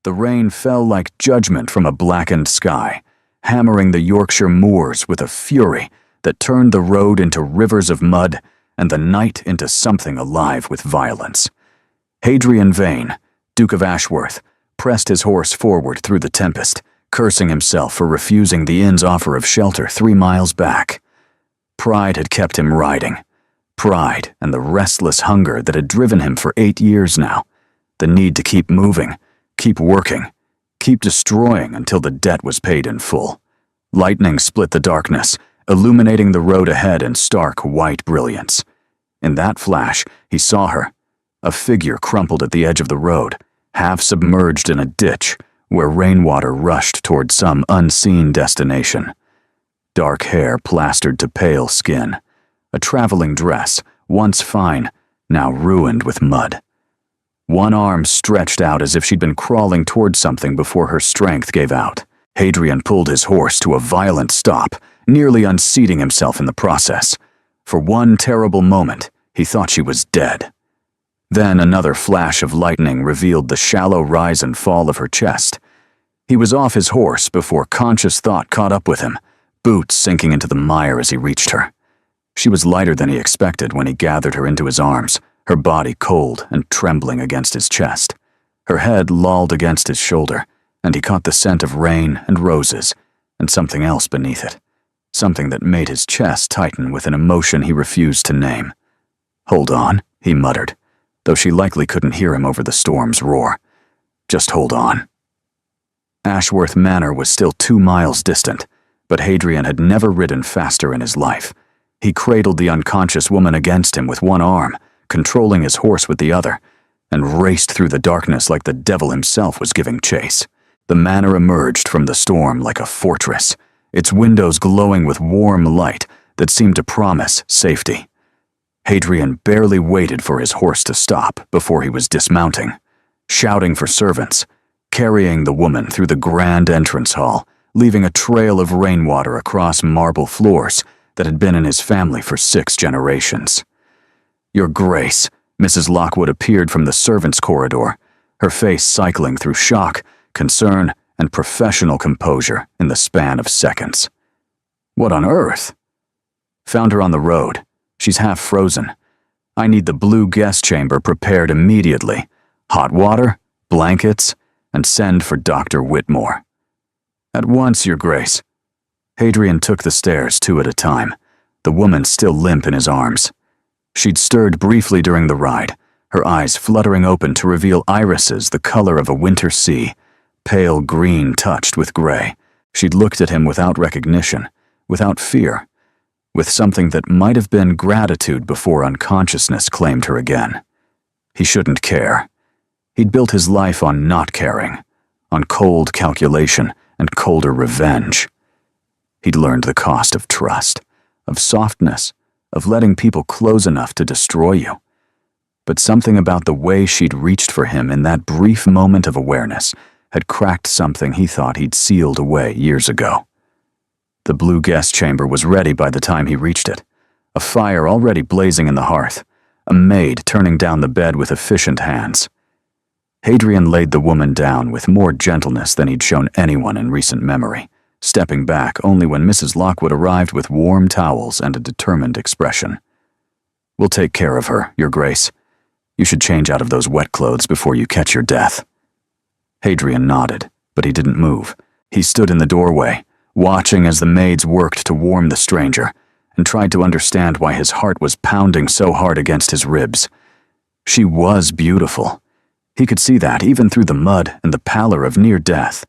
The rain fell like judgment from a blackened sky, hammering the Yorkshire moors with a fury that turned the road into rivers of mud and the night into something alive with violence. Hadrian Vane, Duke of Ashworth, pressed his horse forward through the tempest, cursing himself for refusing the inn's offer of shelter 3 miles back. Pride had kept him riding. Pride and the restless hunger that had driven him for 8 years now. The need to keep moving, keep working, keep destroying until the debt was paid in full. Lightning split the darkness, illuminating the road ahead in stark white brilliance. In that flash, he saw her, a figure crumpled at the edge of the road, half submerged in a ditch where rainwater rushed toward some unseen destination. Dark hair plastered to pale skin, a traveling dress, once fine, now ruined with mud. One arm stretched out as if she'd been crawling toward something before her strength gave out. Hadrian pulled his horse to a violent stop, nearly unseating himself in the process. For one terrible moment, he thought she was dead. Then another flash of lightning revealed the shallow rise and fall of her chest. He was off his horse before conscious thought caught up with him, boots sinking into the mire as he reached her. She was lighter than he expected when he gathered her into his arms, her body cold and trembling against his chest. Her head lolled against his shoulder, and he caught the scent of rain and roses, and something else beneath it, something that made his chest tighten with an emotion he refused to name. "Hold on," he muttered, though she likely couldn't hear him over the storm's roar. "Just hold on." Ashworth Manor was still 2 miles distant, but Hadrian had never ridden faster in his life. He cradled the unconscious woman against him with one arm, controlling his horse with the other, and raced through the darkness like the devil himself was giving chase. The manor emerged from the storm like a fortress, its windows glowing with warm light that seemed to promise safety. Hadrian barely waited for his horse to stop before he was dismounting, shouting for servants, carrying the woman through the grand entrance hall, leaving a trail of rainwater across marble floors that had been in his family for 6 generations. "Your Grace," Mrs. Lockwood appeared from the servants' corridor, her face cycling through shock, concern, and professional composure in the span of seconds. "What on earth?" "Found her on the road. She's half frozen. I need the blue guest chamber prepared immediately. Hot water, blankets, and send for Dr. Whitmore." "At once, Your Grace." Hadrian took the stairs 2 at a time, the woman still limp in his arms. She'd stirred briefly during the ride, her eyes fluttering open to reveal irises the color of a winter sea, pale green touched with gray. She'd looked at him without recognition, without fear, with something that might have been gratitude before unconsciousness claimed her again. He shouldn't care. He'd built his life on not caring, on cold calculation and colder revenge. He'd learned the cost of trust, of softness, of letting people close enough to destroy you. But something about the way she'd reached for him in that brief moment of awareness had cracked something he thought he'd sealed away years ago. The blue guest chamber was ready by the time he reached it, a fire already blazing in the hearth, a maid turning down the bed with efficient hands. Hadrian laid the woman down with more gentleness than he'd shown anyone in recent memory, stepping back only when Mrs. Lockwood arrived with warm towels and a determined expression. "We'll take care of her, Your Grace. You should change out of those wet clothes before you catch your death." Hadrian nodded, but he didn't move. He stood in the doorway, watching as the maids worked to warm the stranger, and tried to understand why his heart was pounding so hard against his ribs. She was beautiful. He could see that even through the mud and the pallor of near death.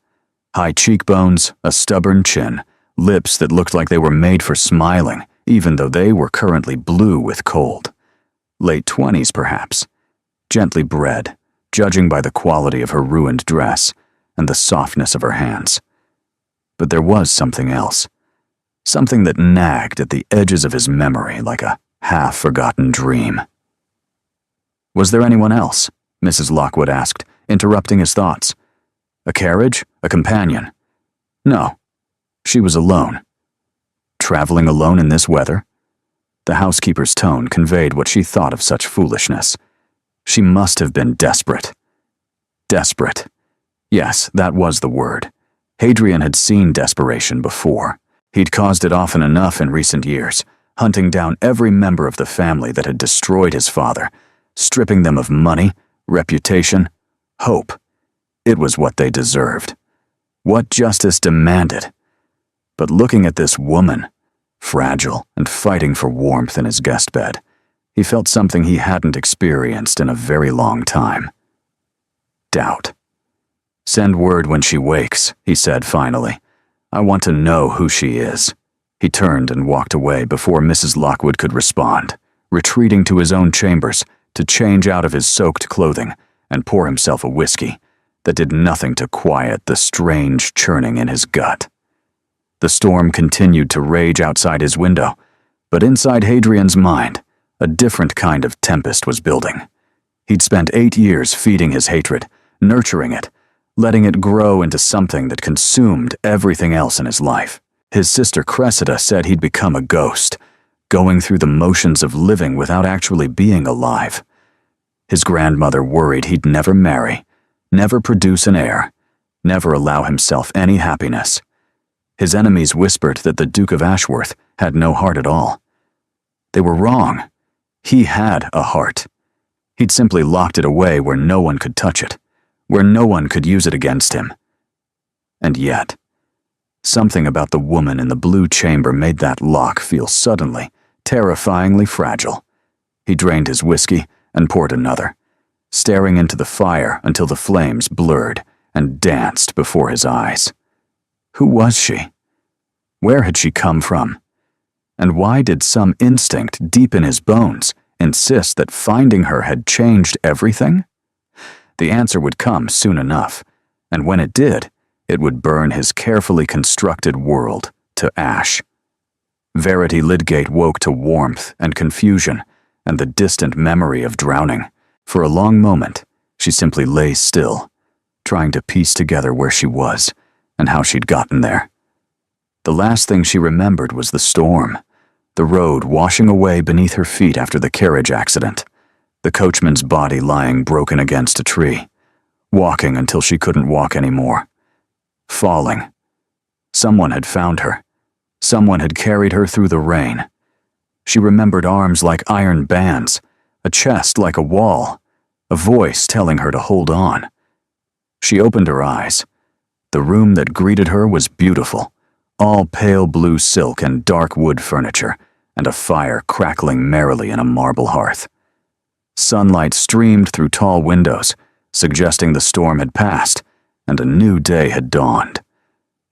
High cheekbones, a stubborn chin, lips that looked like they were made for smiling, even though they were currently blue with cold. Late 20s, perhaps. Gently bred, judging by the quality of her ruined dress and the softness of her hands. But there was something else. Something that nagged at the edges of his memory like a half-forgotten dream. "Was there anyone else?" Mrs. Lockwood asked, interrupting his thoughts. "A carriage? A companion?" "No. She was alone." "Traveling alone in this weather?" The housekeeper's tone conveyed what she thought of such foolishness. She must have been desperate. Desperate. Yes, that was the word. Hadrian had seen desperation before. He'd caused it often enough in recent years, hunting down every member of the family that had destroyed his father, stripping them of money, reputation, hope. It was what they deserved. What justice demanded. But looking at this woman, fragile and fighting for warmth in his guest bed, he felt something he hadn't experienced in a very long time. Doubt. "Send word when she wakes," he said finally. "I want to know who she is." He turned and walked away before Mrs. Lockwood could respond, retreating to his own chambers to change out of his soaked clothing and pour himself a whiskey that did nothing to quiet the strange churning in his gut. The storm continued to rage outside his window, but inside Hadrian's mind, a different kind of tempest was building. He'd spent 8 years feeding his hatred, nurturing it, letting it grow into something that consumed everything else in his life. His sister Cressida said he'd become a ghost, going through the motions of living without actually being alive. His grandmother worried he'd never marry, never produce an heir, never allow himself any happiness. His enemies whispered that the Duke of Ashworth had no heart at all. They were wrong. He had a heart. He'd simply locked it away where no one could touch it, where no one could use it against him. And yet, something about the woman in the blue chamber made that lock feel suddenly, terrifyingly fragile. He drained his whiskey and poured another, staring into the fire until the flames blurred and danced before his eyes. Who was she? Where had she come from? And why did some instinct deep in his bones insist that finding her had changed everything? The answer would come soon enough, and when it did, it would burn his carefully constructed world to ash. Verity Lydgate woke to warmth and confusion and the distant memory of drowning. For a long moment, she simply lay still, trying to piece together where she was and how she'd gotten there. The last thing she remembered was the storm, the road washing away beneath her feet after the carriage accident, the coachman's body lying broken against a tree, walking until she couldn't walk anymore, falling. Someone had found her. Someone had carried her through the rain. She remembered arms like iron bands, a chest like a wall, a voice telling her to hold on. She opened her eyes. The room that greeted her was beautiful, all pale blue silk and dark wood furniture, and a fire crackling merrily in a marble hearth. Sunlight streamed through tall windows, suggesting the storm had passed, and a new day had dawned.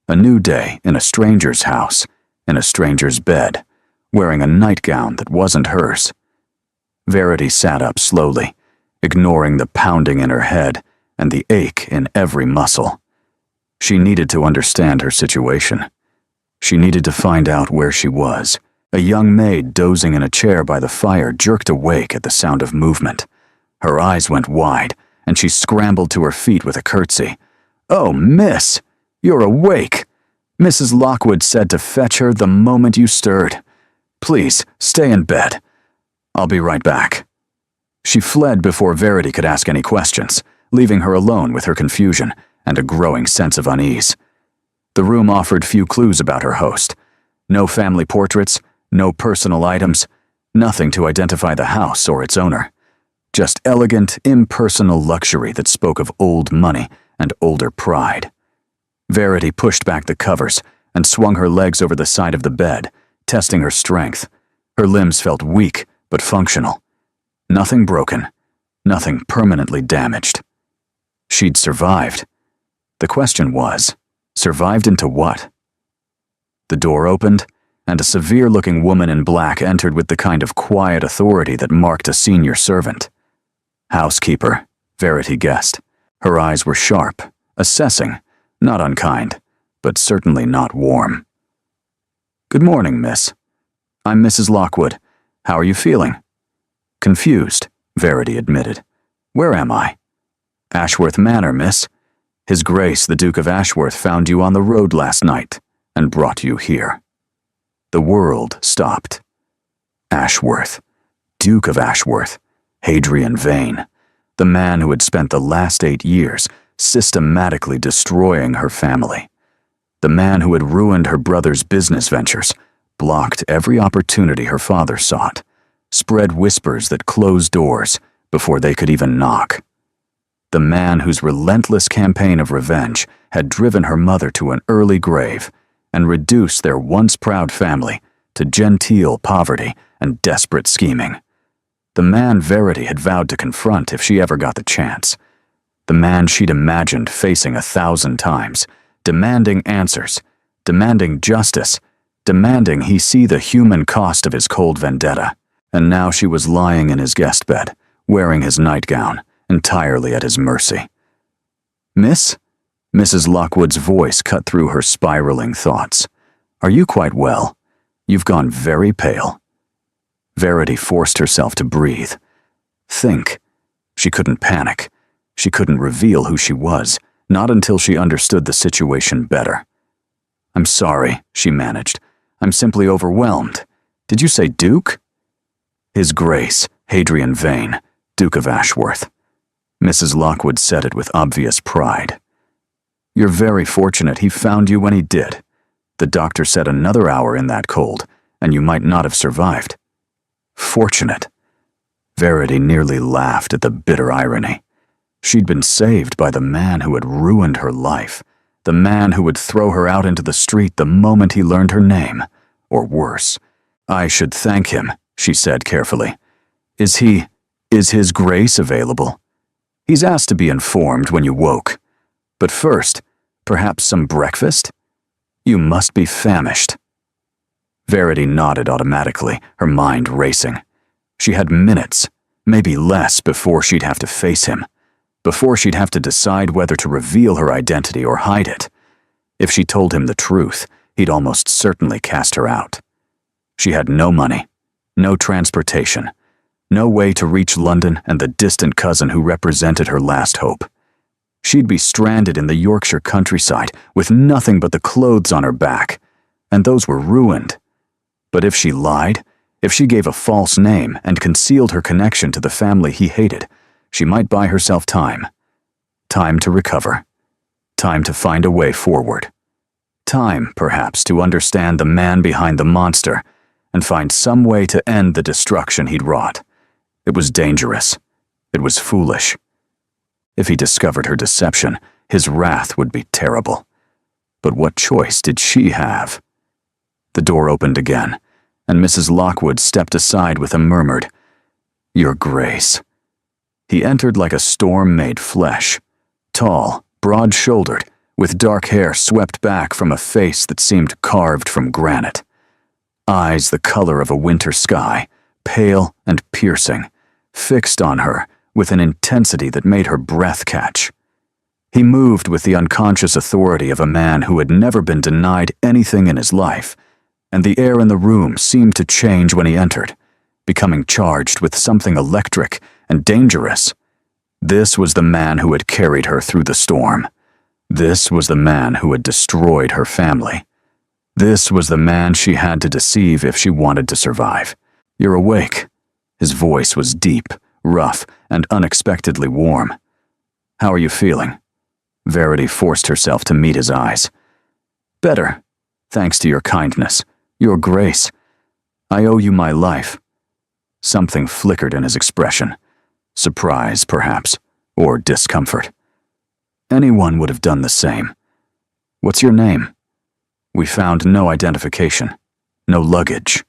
A new day in a stranger's house, in a stranger's bed, wearing a nightgown that wasn't hers. Verity sat up slowly, ignoring the pounding in her head and the ache in every muscle. She needed to understand her situation. She needed to find out where she was. A young maid dozing in a chair by the fire jerked awake at the sound of movement. Her eyes went wide, and she scrambled to her feet with a curtsy. "Oh, miss, you're awake. Mrs. Lockwood said to fetch her the moment you stirred. Please, stay in bed. I'll be right back." She fled before Verity could ask any questions, leaving her alone with her confusion and a growing sense of unease. The room offered few clues about her host. No family portraits, no personal items, nothing to identify the house or its owner. Just elegant, impersonal luxury that spoke of old money and older pride. Verity pushed back the covers and swung her legs over the side of the bed, testing her strength. Her limbs felt weak but functional. Nothing broken, nothing permanently damaged. She'd survived. The question was, survived into what? The door opened, and a severe-looking woman in black entered with the kind of quiet authority that marked a senior servant. Housekeeper, Verity guessed. Her eyes were sharp, assessing, not unkind, but certainly not warm. "Good morning, miss. I'm Mrs. Lockwood. How are you feeling?" "Confused," Verity admitted. "Where am I?" "Ashworth Manor, miss. His Grace the Duke of Ashworth found you on the road last night and brought you here." The world stopped. Ashworth, Duke of Ashworth, Hadrian Vane, the man who had spent the last 8 years systematically destroying her family. The man who had ruined her brother's business ventures blocked every opportunity her father sought, spread whispers that closed doors before they could even knock. The man whose relentless campaign of revenge had driven her mother to an early grave and reduced their once proud family to genteel poverty and desperate scheming. The man Verity had vowed to confront if she ever got the chance. The man she'd imagined facing 1,000 times, demanding answers, demanding justice, demanding he see the human cost of his cold vendetta. And now she was lying in his guest bed, wearing his nightgown, entirely at his mercy. "Miss?" Mrs. Lockwood's voice cut through her spiraling thoughts. "Are you quite well? You've gone very pale." Verity forced herself to breathe. Think. She couldn't panic. She couldn't reveal who she was, not until she understood the situation better. "I'm sorry," she managed. "I'm simply overwhelmed. Did you say Duke?" "His Grace, Hadrian Vane, Duke of Ashworth." Mrs. Lockwood said it with obvious pride. "You're very fortunate he found you when he did. The doctor said another hour in that cold, and you might not have survived." Fortunate. Verity nearly laughed at the bitter irony. She'd been saved by the man who had ruined her life, the man who would throw her out into the street the moment he learned her name, or worse. "I should thank him," she said carefully. Is His Grace available? He's asked to be informed when you woke. But first, perhaps some breakfast? You must be famished." Verity nodded automatically, her mind racing. She had minutes, maybe less, before she'd have to face him, before she'd have to decide whether to reveal her identity or hide it. If she told him the truth, he'd almost certainly cast her out. She had no money, no transportation, no way to reach London and the distant cousin who represented her last hope. She'd be stranded in the Yorkshire countryside with nothing but the clothes on her back, and those were ruined. But if she lied, if she gave a false name and concealed her connection to the family he hated, she might buy herself time. Time to recover. Time to find a way forward. Time, perhaps, to understand the man behind the monster and find some way to end the destruction he'd wrought. It was dangerous. It was foolish. If he discovered her deception, his wrath would be terrible. But what choice did she have? The door opened again, and Mrs. Lockwood stepped aside with a murmured, "Your Grace." He entered like a storm made flesh, tall, broad-shouldered, with dark hair swept back from a face that seemed carved from granite. Eyes the color of a winter sky, pale and piercing, fixed on her with an intensity that made her breath catch. He moved with the unconscious authority of a man who had never been denied anything in his life, and the air in the room seemed to change when he entered, becoming charged with something electric and dangerous. This was the man who had carried her through the storm. This was the man who had destroyed her family. This was the man she had to deceive if she wanted to survive. "You're awake." His voice was deep, rough, and unexpectedly warm. "How are you feeling?" Verity forced herself to meet his eyes. "Better, thanks to your kindness, your grace. I owe you my life." Something flickered in his expression. Surprise, perhaps, or discomfort. Anyone would have done the same. "What's your name?" "We found no identification, no luggage."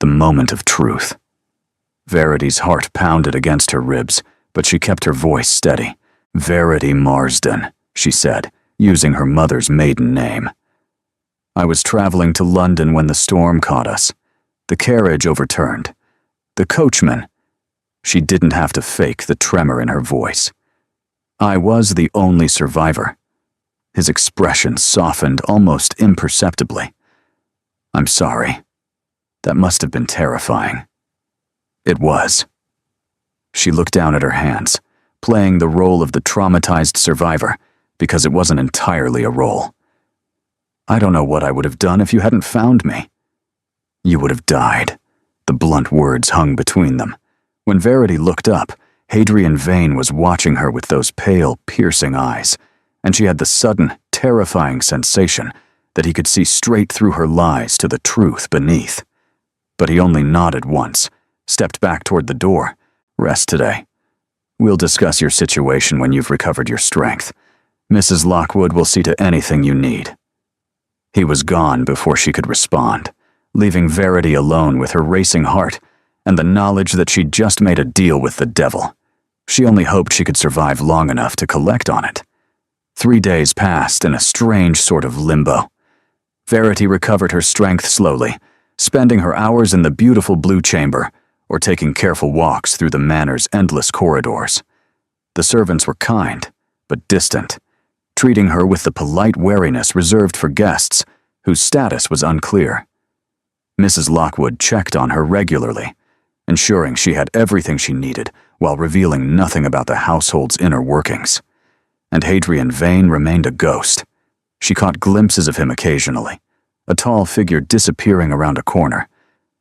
The moment of truth. Verity's heart pounded against her ribs, but she kept her voice steady. "Verity Marsden," she said, using her mother's maiden name. "I was traveling to London when the storm caught us. The carriage overturned. The coachman—" She didn't have to fake the tremor in her voice. "I was the only survivor." His expression softened almost imperceptibly. "I'm sorry. That must have been terrifying." It was. She looked down at her hands, playing the role of the traumatized survivor, because it wasn't entirely a role. "I don't know what I would have done if you hadn't found me." "You would have died." The blunt words hung between them. When Verity looked up, Hadrian Vane was watching her with those pale, piercing eyes, and she had the sudden, terrifying sensation that he could see straight through her lies to the truth beneath. But he only nodded once, stepped back toward the door. Rest today. We'll discuss your situation when you've recovered your strength. Mrs. Lockwood will see to anything you need. He was gone before she could respond, leaving Verity alone with her racing heart and the knowledge that she'd just made a deal with the devil. She only hoped she could survive long enough to collect on it. 3 days passed in a strange sort of limbo. Verity recovered her strength slowly, spending her hours in the beautiful blue chamber or taking careful walks through the manor's endless corridors. The servants were kind, but distant, treating her with the polite wariness reserved for guests whose status was unclear. Mrs. Lockwood checked on her regularly, ensuring she had everything she needed while revealing nothing about the household's inner workings. And Hadrian Vane remained a ghost. She caught glimpses of him occasionally, a tall figure disappearing around a corner,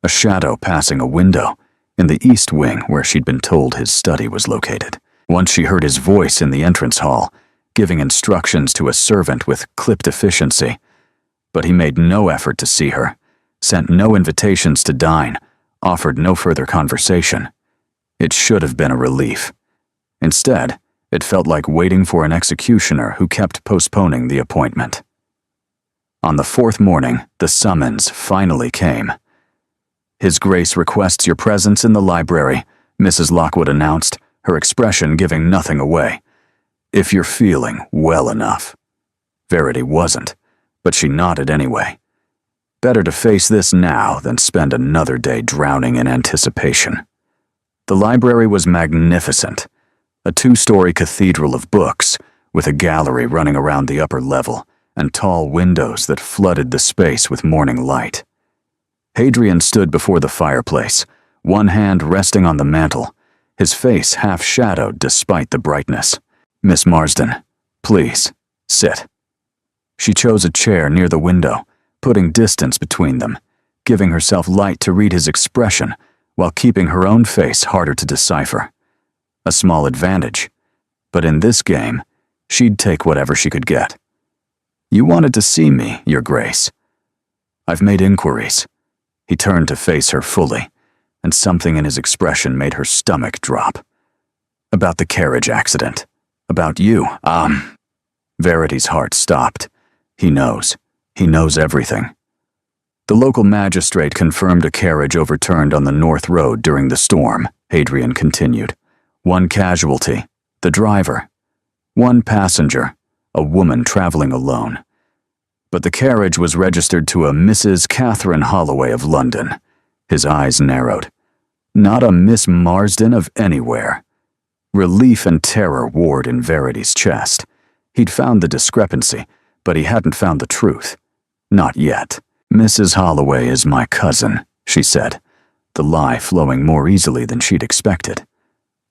a shadow passing a window in the east wing where she'd been told his study was located. Once she heard his voice in the entrance hall, giving instructions to a servant with clipped efficiency. But he made no effort to see her, sent no invitations to dine, offered no further conversation. It should have been a relief. Instead, it felt like waiting for an executioner who kept postponing the appointment. On the 4th morning, the summons finally came. His Grace requests your presence in the library, Mrs. Lockwood announced, her expression giving nothing away. If you're feeling well enough. Verity wasn't, but she nodded anyway. Better to face this now than spend another day drowning in anticipation. The library was magnificent, a 2-story cathedral of books with a gallery running around the upper level and tall windows that flooded the space with morning light. Hadrian stood before the fireplace, one hand resting on the mantel, his face half-shadowed despite the brightness. Miss Marsden, please, sit. She chose a chair near the window, putting distance between them, giving herself light to read his expression while keeping her own face harder to decipher. A small advantage, but in this game, she'd take whatever she could get. You wanted to see me, Your Grace. I've made inquiries. He turned to face her fully, and something in his expression made her stomach drop. About the carriage accident. About you, Verity's heart stopped. He knows. He knows everything. The local magistrate confirmed a carriage overturned on the North Road during the storm, Hadrian continued. 1 casualty, the driver. 1 passenger, a woman traveling alone. But the carriage was registered to a Mrs. Catherine Holloway of London. His eyes narrowed. Not a Miss Marsden of anywhere. Relief and terror warred in Verity's chest. He'd found the discrepancy, but he hadn't found the truth. Not yet. Mrs. Holloway is my cousin, she said, the lie flowing more easily than she'd expected.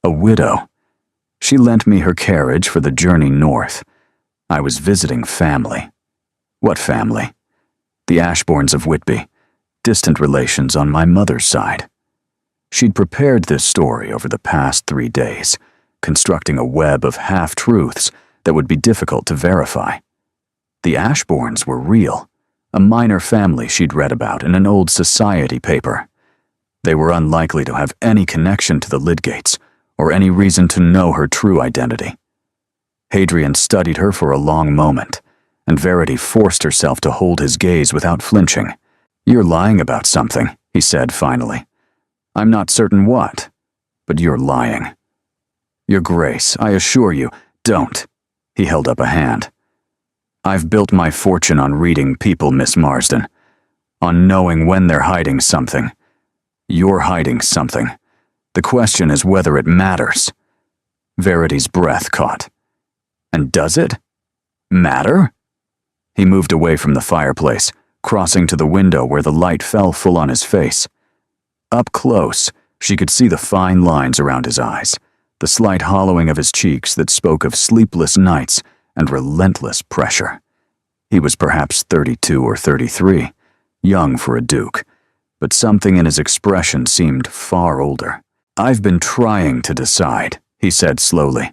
A widow. She lent me her carriage for the journey north. I was visiting family. What family? The Ashbournes of Whitby, distant relations on my mother's side. She'd prepared this story over the past 3 days, constructing a web of half-truths that would be difficult to verify. The Ashbournes were real, a minor family she'd read about in an old society paper. They were unlikely to have any connection to the Lydgates, or any reason to know her true identity. Hadrian studied her for a long moment, and Verity forced herself to hold his gaze without flinching. You're lying about something, he said finally. I'm not certain what, but you're lying. Your Grace, I assure you, don't. He held up a hand. I've built my fortune on reading people, Miss Marsden, on knowing when they're hiding something. You're hiding something. The question is whether it matters. Verity's breath caught. And does it matter? He moved away from the fireplace, crossing to the window where the light fell full on his face. Up close, she could see the fine lines around his eyes, the slight hollowing of his cheeks that spoke of sleepless nights and relentless pressure. He was perhaps 32 or 33, young for a duke, but something in his expression seemed far older. I've been trying to decide, he said slowly.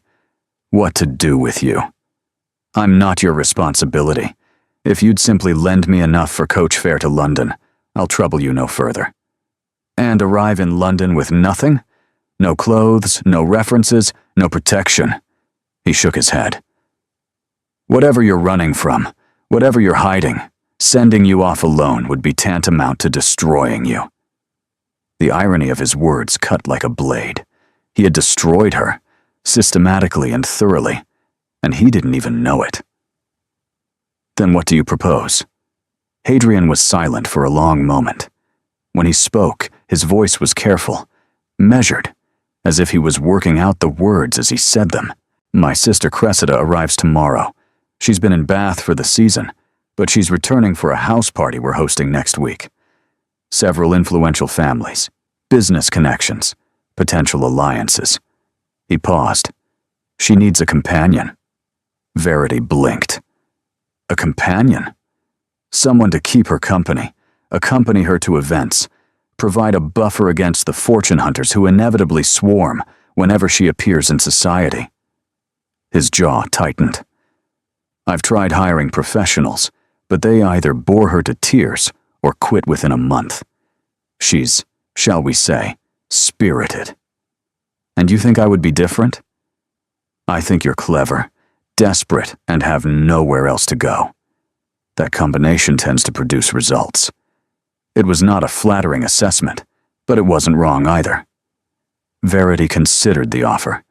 What to do with you. I'm not your responsibility. If you'd simply lend me enough for coach fare to London, I'll trouble you no further. And arrive in London with nothing? No clothes, no references, no protection. He shook his head. Whatever you're running from, whatever you're hiding, sending you off alone would be tantamount to destroying you. The irony of his words cut like a blade. He had destroyed her, systematically and thoroughly, and he didn't even know it. Then what do you propose? Hadrian was silent for a long moment. When he spoke, his voice was careful, measured, as if he was working out the words as he said them. My sister Cressida arrives tomorrow. She's been in Bath for the season, but she's returning for a house party we're hosting next week. Several influential families, business connections, potential alliances. He paused. She needs a companion. Verity blinked. A companion? Someone to keep her company, accompany her to events, provide a buffer against the fortune hunters who inevitably swarm whenever she appears in society. His jaw tightened. I've tried hiring professionals, but they either bore her to tears or quit within a month. She's, shall we say, spirited. And you think I would be different? I think you're clever, desperate, and have nowhere else to go. That combination tends to produce results. It was not a flattering assessment, but it wasn't wrong either. Verity considered the offer,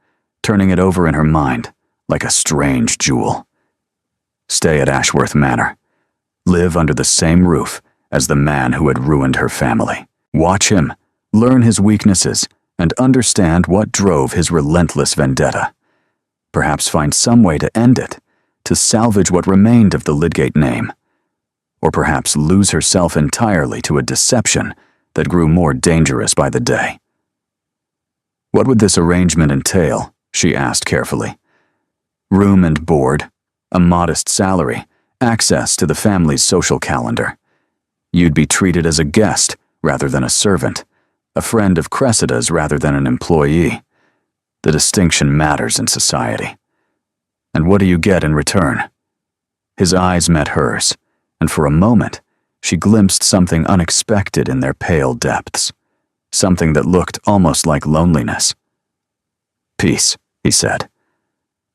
turning it over in her mind like a strange jewel. Stay at Ashworth Manor. Live under the same roof as the man who had ruined her family. Watch him, learn his weaknesses, and understand what drove his relentless vendetta. Perhaps find some way to end it, to salvage what remained of the Lydgate name. Or perhaps lose herself entirely to a deception that grew more dangerous by the day. What would this arrangement entail? She asked carefully. Room and board, a modest salary, access to the family's social calendar. You'd be treated as a guest rather than a servant, a friend of Cressida's rather than an employee. The distinction matters in society. And what do you get in return? His eyes met hers, and for a moment, she glimpsed something unexpected in their pale depths, something that looked almost like loneliness. Peace, he said.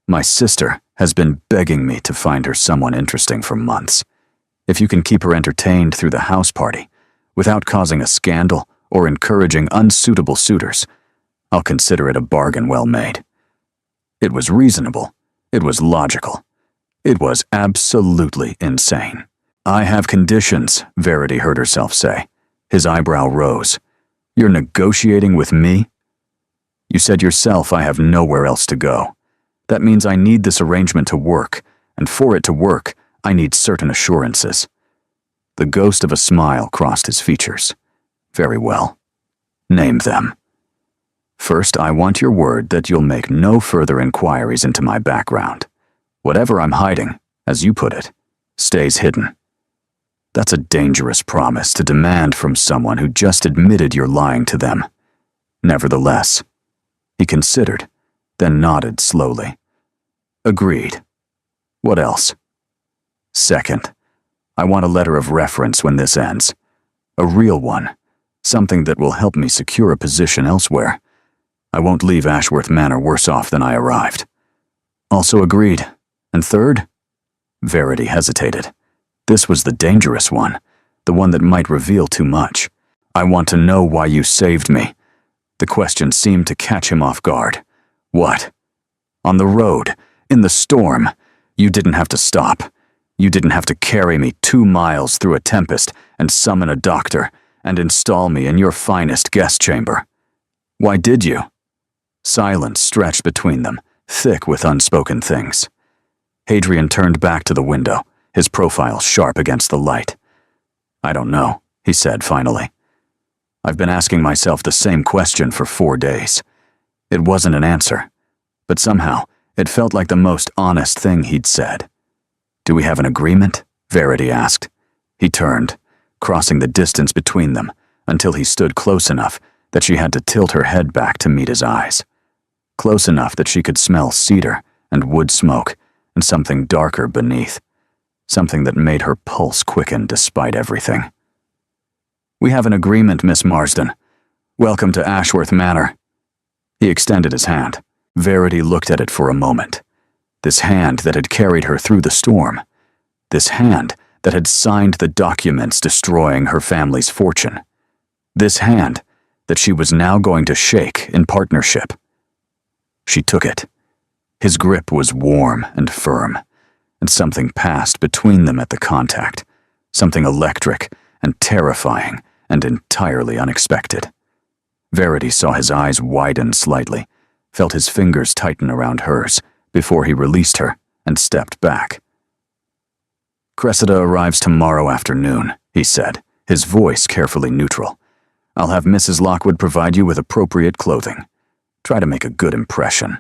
My sister has been begging me to find her someone interesting for months. If you can keep her entertained through the house party, without causing a scandal or encouraging unsuitable suitors, I'll consider it a bargain well made. It was reasonable. It was logical. It was absolutely insane. I have conditions, Verity heard herself say. His eyebrow rose. You're negotiating with me? You said yourself I have nowhere else to go. That means I need this arrangement to work, and for it to work, I need certain assurances. The ghost of a smile crossed his features. Very well. Name them. First, I want your word that you'll make no further inquiries into my background. Whatever I'm hiding, as you put it, stays hidden. That's a dangerous promise to demand from someone who just admitted you're lying to them. Nevertheless, he considered, then nodded slowly. Agreed. What else? Second, I want a letter of reference when this ends. A real one. Something that will help me secure a position elsewhere. I won't leave Ashworth Manor worse off than I arrived. Also agreed. And third? Verity hesitated. This was the dangerous one, the one that might reveal too much. I want to know why you saved me. The question seemed to catch him off guard. What? On the road, in the storm, you didn't have to stop. You didn't have to carry me 2 miles through a tempest and summon a doctor and install me in your finest guest chamber. Why did you? Silence stretched between them, thick with unspoken things. Hadrian turned back to the window, his profile sharp against the light. I don't know, he said finally. I've been asking myself the same question for 4 days. It wasn't an answer, but somehow it felt like the most honest thing he'd said. Do we have an agreement? Verity asked. He turned, crossing the distance between them until he stood close enough that she had to tilt her head back to meet his eyes. close enough that she could smell cedar and wood smoke and something darker beneath, something that made her pulse quicken despite everything. "We have an agreement, Miss Marsden. Welcome to Ashworth Manor." He extended his hand. Verity looked at it for a moment. This hand that had carried her through the storm. This hand that had signed the documents destroying her family's fortune. This hand that she was now going to shake in partnership. She took it. His grip was warm and firm, and something passed between them at the contact, something electric and terrifying and entirely unexpected. Verity saw his eyes widen slightly, felt his fingers tighten around hers before he released her and stepped back. "Cressida arrives tomorrow afternoon," he said, his voice carefully neutral. "I'll have Mrs. Lockwood provide you with appropriate clothing. Try to make a good impression."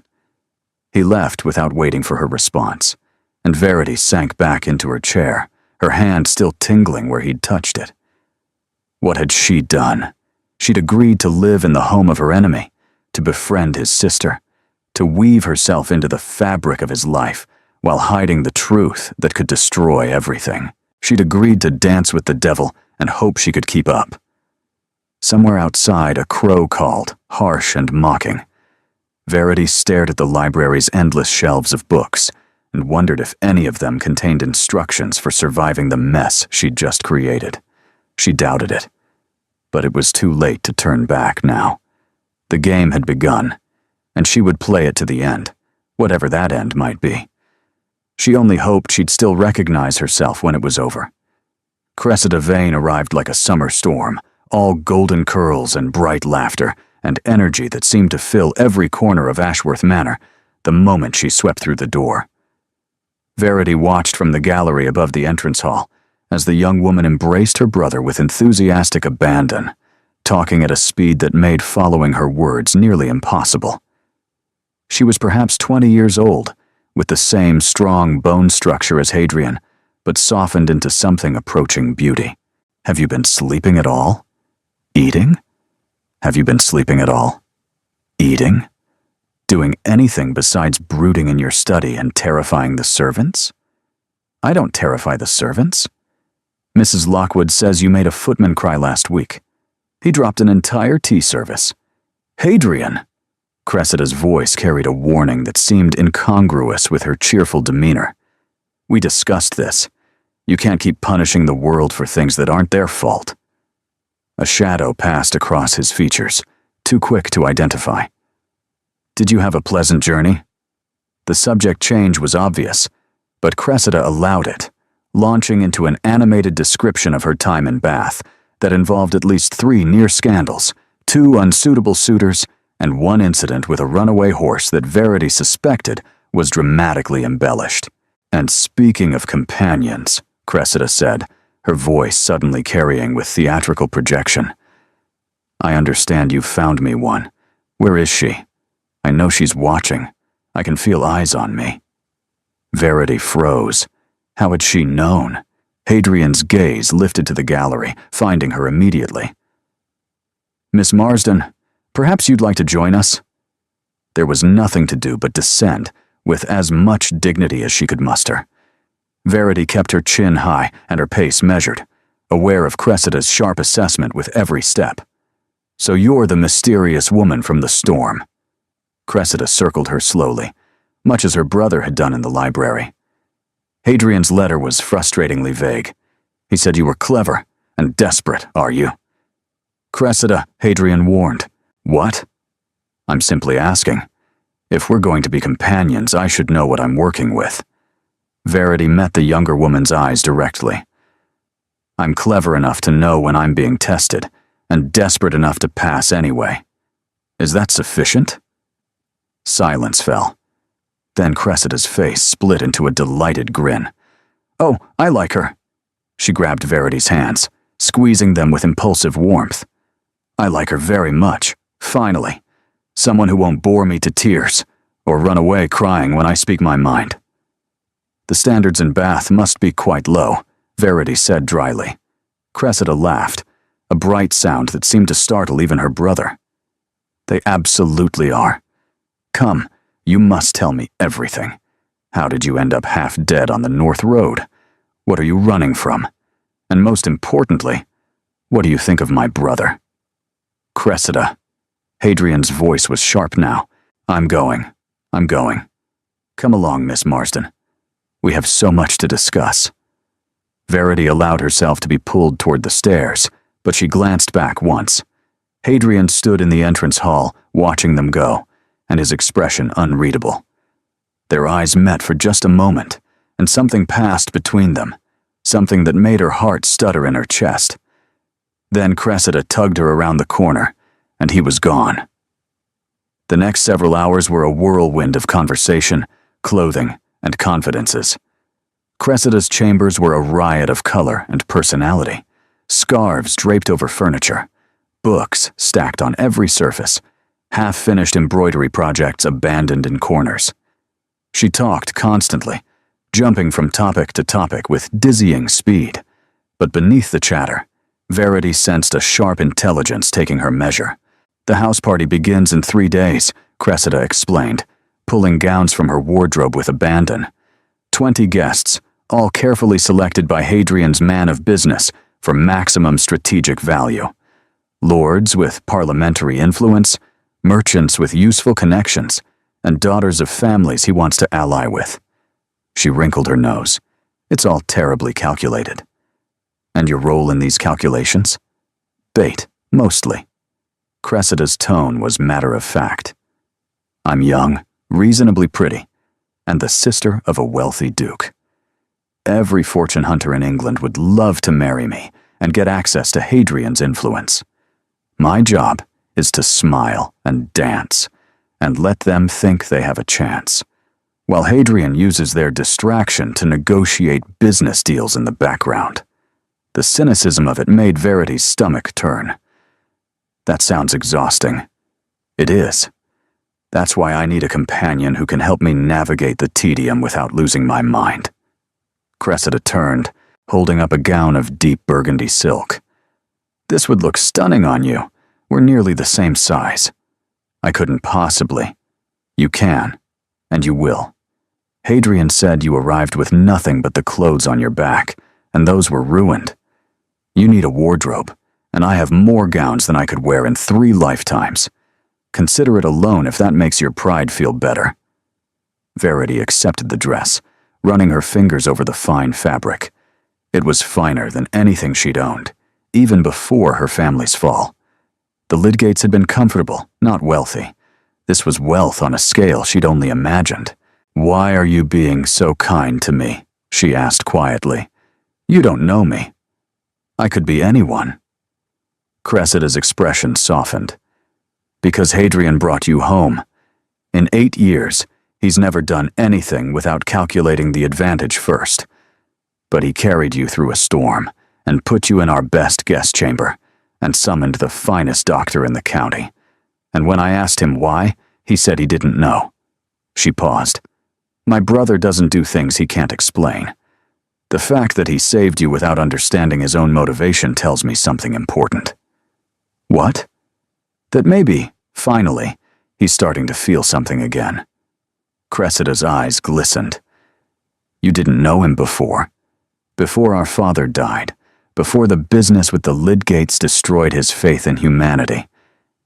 He left without waiting for her response, and Verity sank back into her chair, her hand still tingling where he'd touched it. What had she done? She'd agreed to live in the home of her enemy, to befriend his sister, to weave herself into the fabric of his life while hiding the truth that could destroy everything. She'd agreed to dance with the devil and hope she could keep up. Somewhere outside, a crow called, harsh and mocking. Verity stared at the library's endless shelves of books and wondered if any of them contained instructions for surviving the mess she'd just created. She doubted it, but it was too late to turn back now. The game had begun, and she would play it to the end, whatever that end might be. She only hoped she'd still recognize herself when it was over. Cressida Vane arrived like a summer storm, all golden curls and bright laughter and energy that seemed to fill every corner of Ashworth Manor the moment she swept through the door. Verity watched from the gallery above the entrance hall as the young woman embraced her brother with enthusiastic abandon, talking at a speed that made following her words nearly impossible. She was perhaps 20 years old, with the same strong bone structure as Hadrian, but softened into something approaching beauty. "Have you been sleeping at all? Eating? Have you been sleeping at all? Eating? Doing anything besides brooding in your study and terrifying the servants?" "I don't terrify the servants. Mrs. Lockwood says you made a footman cry last week. He dropped an entire tea service." "Hadrian!" Cressida's voice carried a warning that seemed incongruous with her cheerful demeanor. "We discussed this. You can't keep punishing the world for things that aren't their fault." A shadow passed across his features, too quick to identify. "Did you have a pleasant journey?" The subject change was obvious, but Cressida allowed it, launching into an animated description of her time in Bath that involved at least 3 near scandals, 2 unsuitable suitors, and 1 incident with a runaway horse that Verity suspected was dramatically embellished. "And speaking of companions," Cressida said, her voice suddenly carrying with theatrical projection, "I understand you've found me one. Where is she? I know she's watching. I can feel eyes on me." Verity froze. How had she known? Hadrian's gaze lifted to the gallery, finding her immediately. "Miss Marsden, perhaps you'd like to join us?" There was nothing to do but descend, with as much dignity as she could muster. Verity kept her chin high and her pace measured, aware of Cressida's sharp assessment with every step. "So you're the mysterious woman from the storm." Cressida circled her slowly, much as her brother had done in the library. Hadrian's letter was frustratingly vague. He said you were clever and desperate, are you? "Cressida," Hadrian warned. "What?" "I'm simply asking. If we're going to be companions, I should know what I'm working with." Verity met the younger woman's eyes directly. "I'm clever enough to know when I'm being tested, and desperate enough to pass anyway. Is that sufficient?" Silence fell. Then Cressida's face split into a delighted grin. "Oh, I like her." She grabbed Verity's hands, squeezing them with impulsive warmth. "I like her very much, finally. Someone who won't bore me to tears, or run away crying when I speak my mind." "The standards in Bath must be quite low," Verity said dryly. Cressida laughed, a bright sound that seemed to startle even her brother. "They absolutely are. Come, you must tell me everything. How did you end up half dead on the North Road? What are you running from? And most importantly, what do you think of my brother?" "Cressida." Hadrian's voice was sharp now. I'm going. Come along, Miss Marsden. We have so much to discuss." Verity allowed herself to be pulled toward the stairs, but she glanced back once. Hadrian stood in the entrance hall, watching them go, and his expression unreadable. Their eyes met for just a moment, and something passed between them, something that made her heart stutter in her chest. Then Cressida tugged her around the corner, and he was gone. The next several hours were a whirlwind of conversation, clothing, and confidences. Cressida's chambers were a riot of color and personality. Scarves draped over furniture, books stacked on every surface, half-finished embroidery projects abandoned in corners. She talked constantly, jumping from topic to topic with dizzying speed. But beneath the chatter, Verity sensed a sharp intelligence taking her measure. "The house party begins in 3 days," Cressida explained, pulling gowns from her wardrobe with abandon. 20 guests, all carefully selected by Hadrian's man of business for maximum strategic value. Lords with parliamentary influence, merchants with useful connections, and daughters of families he wants to ally with. She wrinkled her nose. "It's all terribly calculated." "And your role in these calculations?" "Bait, mostly." Cressida's tone was matter-of-fact. "I'm young, reasonably pretty, and the sister of a wealthy duke. Every fortune hunter in England would love to marry me and get access to Hadrian's influence. My job is to smile and dance, and let them think they have a chance, while Hadrian uses their distraction to negotiate business deals in the background." The cynicism of it made Verity's stomach turn. "That sounds exhausting." "It is. That's why I need a companion who can help me navigate the tedium without losing my mind." Cressida turned, holding up a gown of deep burgundy silk. "This would look stunning on you. We're nearly the same size." "I couldn't possibly." "You can, and you will. Hadrian said you arrived with nothing but the clothes on your back, and those were ruined. You need a wardrobe, and I have more gowns than I could wear in 3 lifetimes. Consider it a loan if that makes your pride feel better." Verity accepted the dress, running her fingers over the fine fabric. It was finer than anything she'd owned, even before her family's fall. The Lydgates had been comfortable, not wealthy. This was wealth on a scale she'd only imagined. "Why are you being so kind to me?" she asked quietly. "You don't know me. I could be anyone." Cressida's expression softened. "Because Hadrian brought you home. In 8 years, he's never done anything without calculating the advantage first. But he carried you through a storm and put you in our best guest chamber and summoned the finest doctor in the county. And when I asked him why, he said he didn't know." She paused. "My brother doesn't do things he can't explain. The fact that he saved you without understanding his own motivation tells me something important." "What?" "That maybe, finally, he's starting to feel something again." Cressida's eyes glistened. "You didn't know him before. Before our father died, before the business with the Lydgates destroyed his faith in humanity,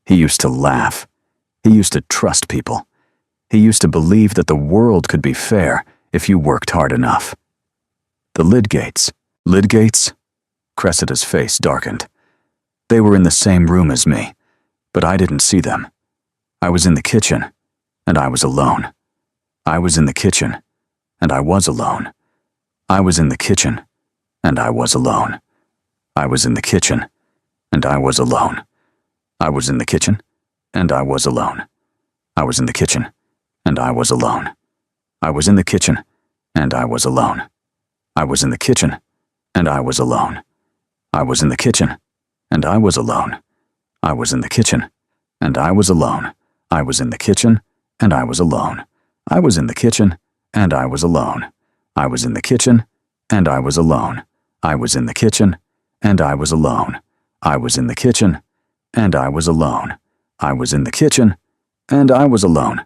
he used to laugh. He used to trust people. He used to believe that the world could be fair if you worked hard enough." "The Lydgates." "Lydgates?" Cressida's face darkened. "They were in the same room as me, but I didn't see them. I was in the kitchen, and I was alone. I was in the kitchen, and I was alone. I was in the kitchen, and I was alone. I was in the kitchen, and I was alone. I was in the kitchen, and I was alone. I was in the kitchen, and I was alone. I was in the kitchen, and I was alone. I was in the kitchen, and I was alone. I was in the kitchen, and I was alone. I was in the kitchen, and I was alone. I was in the kitchen, and I was alone. I was in the kitchen, and I was alone. I was in the kitchen, and I was alone. I was in the kitchen, and I was alone. I was in the kitchen, and I was alone. I was in the kitchen, and I was alone.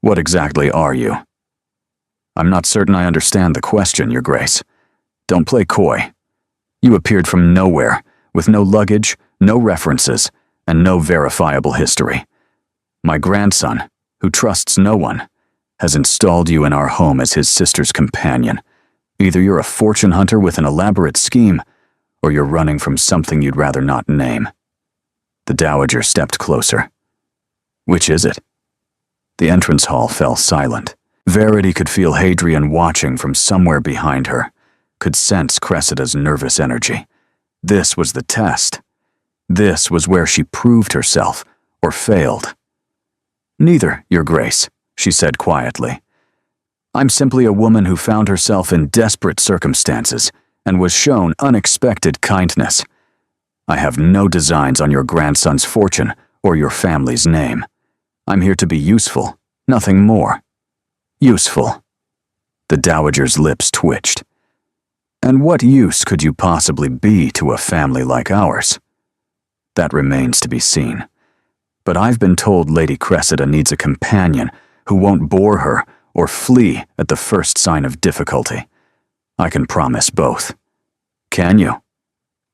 What exactly are you? I'm not certain I understand the question, Your Grace. Don't play coy. You appeared from nowhere, with no luggage, no references, and no verifiable history. My grandson, who trusts no one, has installed you in our home as his sister's companion. Either you're a fortune hunter with an elaborate scheme, or you're running from something you'd rather not name. The Dowager stepped closer. Which is it? The entrance hall fell silent. Verity could feel Hadrian watching from somewhere behind her, could sense Cressida's nervous energy. This was the test. This was where she proved herself, or failed. Neither, Your Grace, she said quietly. I'm simply a woman who found herself in desperate circumstances and was shown unexpected kindness. I have no designs on your grandson's fortune or your family's name. I'm here to be useful, nothing more. Useful. The Dowager's lips twitched. And what use could you possibly be to a family like ours? That remains to be seen. But I've been told Lady Cressida needs a companion who won't bore her or flee at the first sign of difficulty. I can promise both. Can you?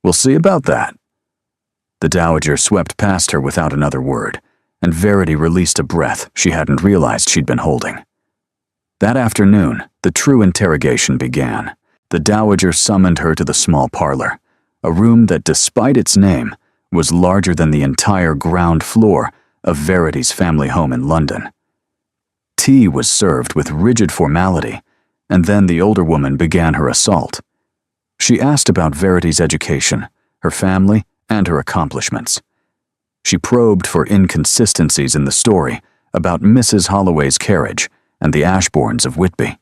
We'll see about that. The Dowager swept past her without another word, and Verity released a breath she hadn't realized she'd been holding. That afternoon, the true interrogation began. The Dowager summoned her to the small parlor, a room that, despite its name, was larger than the entire ground floor of Verity's family home in London. Tea was served with rigid formality, and then the older woman began her assault. She asked about Verity's education, her family, and her accomplishments. She probed for inconsistencies in the story about Mrs. Holloway's carriage and the Ashbournes of Whitby.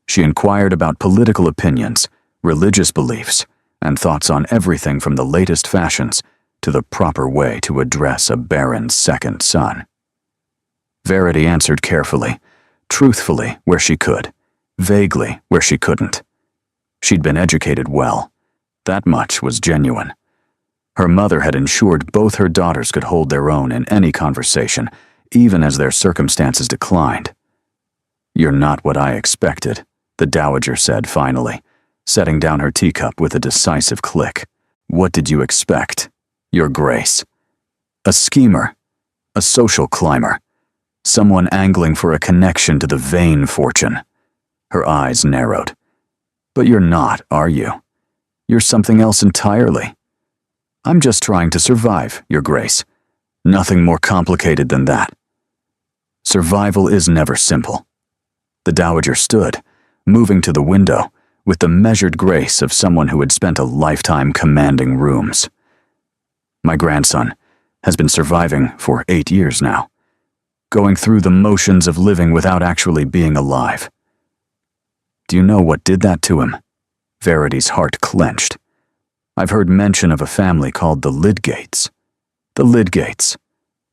She inquired about political opinions, religious beliefs, and thoughts on everything from the latest fashions to the proper way to address a baron's second son. Verity answered carefully, truthfully where she could, vaguely where she couldn't. She'd been educated well. That much was genuine. Her mother had ensured both her daughters could hold their own in any conversation, even as their circumstances declined. You're not what I expected, the Dowager said finally, setting down her teacup with a decisive click. What did you expect, Your Grace? A schemer, a social climber, someone angling for a connection to the vain fortune. Her eyes narrowed. But you're not, are you? You're something else entirely. I'm just trying to survive, Your Grace. Nothing more complicated than that. Survival is never simple. The Dowager stood, moving to the window, with the measured grace of someone who had spent a lifetime commanding rooms. My grandson has been surviving for 8 years now, going through the motions of living without actually being alive. Do you know what did that to him? Verity's heart clenched. I've heard mention of a family called the Lydgates. The Lydgates.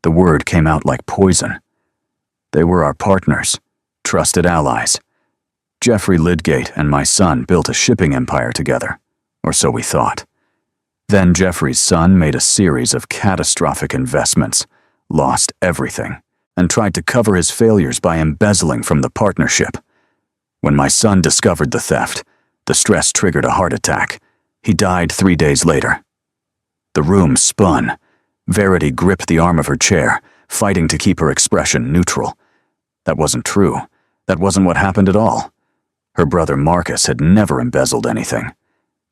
The word came out like poison. They were our partners, trusted allies. Geoffrey Lydgate and my son built a shipping empire together, or so we thought. Then Geoffrey's son made a series of catastrophic investments, lost everything, and tried to cover his failures by embezzling from the partnership. When my son discovered the theft, the stress triggered a heart attack. He died 3 days later. The room spun. Verity gripped the arm of her chair, fighting to keep her expression neutral. That wasn't true. That wasn't what happened at all. Her brother Marcus had never embezzled anything.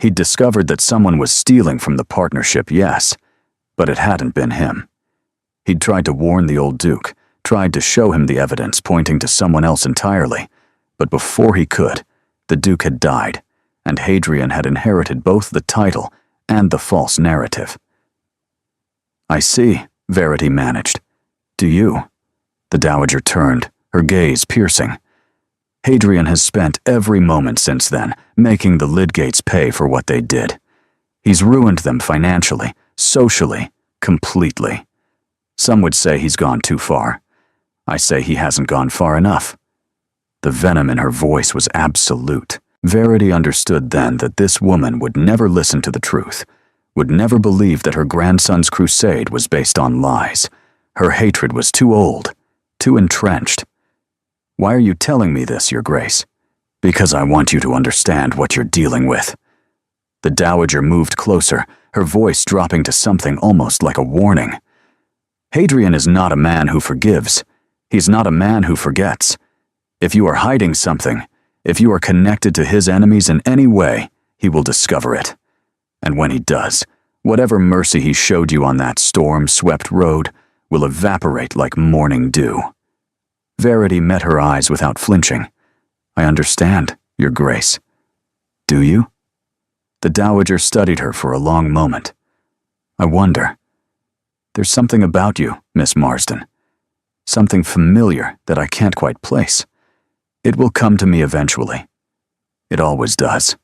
He'd discovered that someone was stealing from the partnership, yes, but it hadn't been him. He'd tried to warn the old Duke, tried to show him the evidence pointing to someone else entirely, but before he could, the Duke had died, and Hadrian had inherited both the title and the false narrative. I see, Verity managed. Do you? The Dowager turned, her gaze piercing. Hadrian has spent every moment since then making the Lydgates pay for what they did. He's ruined them financially, socially, completely. Some would say he's gone too far. I say he hasn't gone far enough. The venom in her voice was absolute. Verity understood then that this woman would never listen to the truth, would never believe that her grandson's crusade was based on lies. Her hatred was too old, too entrenched. Why are you telling me this, Your Grace? Because I want you to understand what you're dealing with. The Dowager moved closer, her voice dropping to something almost like a warning. Hadrian is not a man who forgives. He's not a man who forgets. If you are hiding something, if you are connected to his enemies in any way, he will discover it. And when he does, whatever mercy he showed you on that storm-swept road will evaporate like morning dew. Verity met her eyes without flinching. I understand, Your Grace. Do you? The Dowager studied her for a long moment. I wonder. There's something about you, Miss Marsden. Something familiar that I can't quite place. It will come to me eventually. It always does.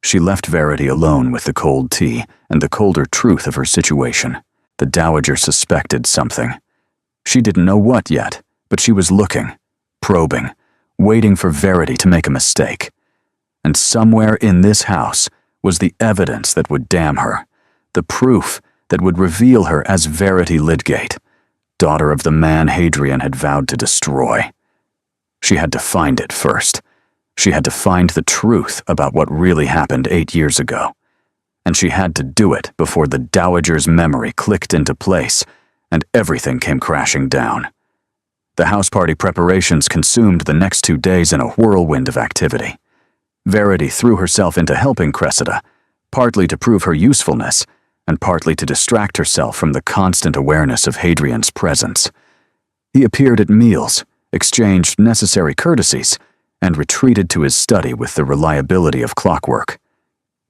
She left Verity alone with the cold tea and the colder truth of her situation. The Dowager suspected something. She didn't know what yet, but she was looking, probing, waiting for Verity to make a mistake. And somewhere in this house was the evidence that would damn her, the proof that would reveal her as Verity Lydgate, daughter of the man Hadrian had vowed to destroy. She had to find it first. She had to find the truth about what really happened 8 years ago. And she had to do it before the Dowager's memory clicked into place and everything came crashing down. The house party preparations consumed the next 2 days in a whirlwind of activity. Verity threw herself into helping Cressida, partly to prove her usefulness, and partly to distract herself from the constant awareness of Hadrian's presence. He appeared at meals, exchanged necessary courtesies, and retreated to his study with the reliability of clockwork.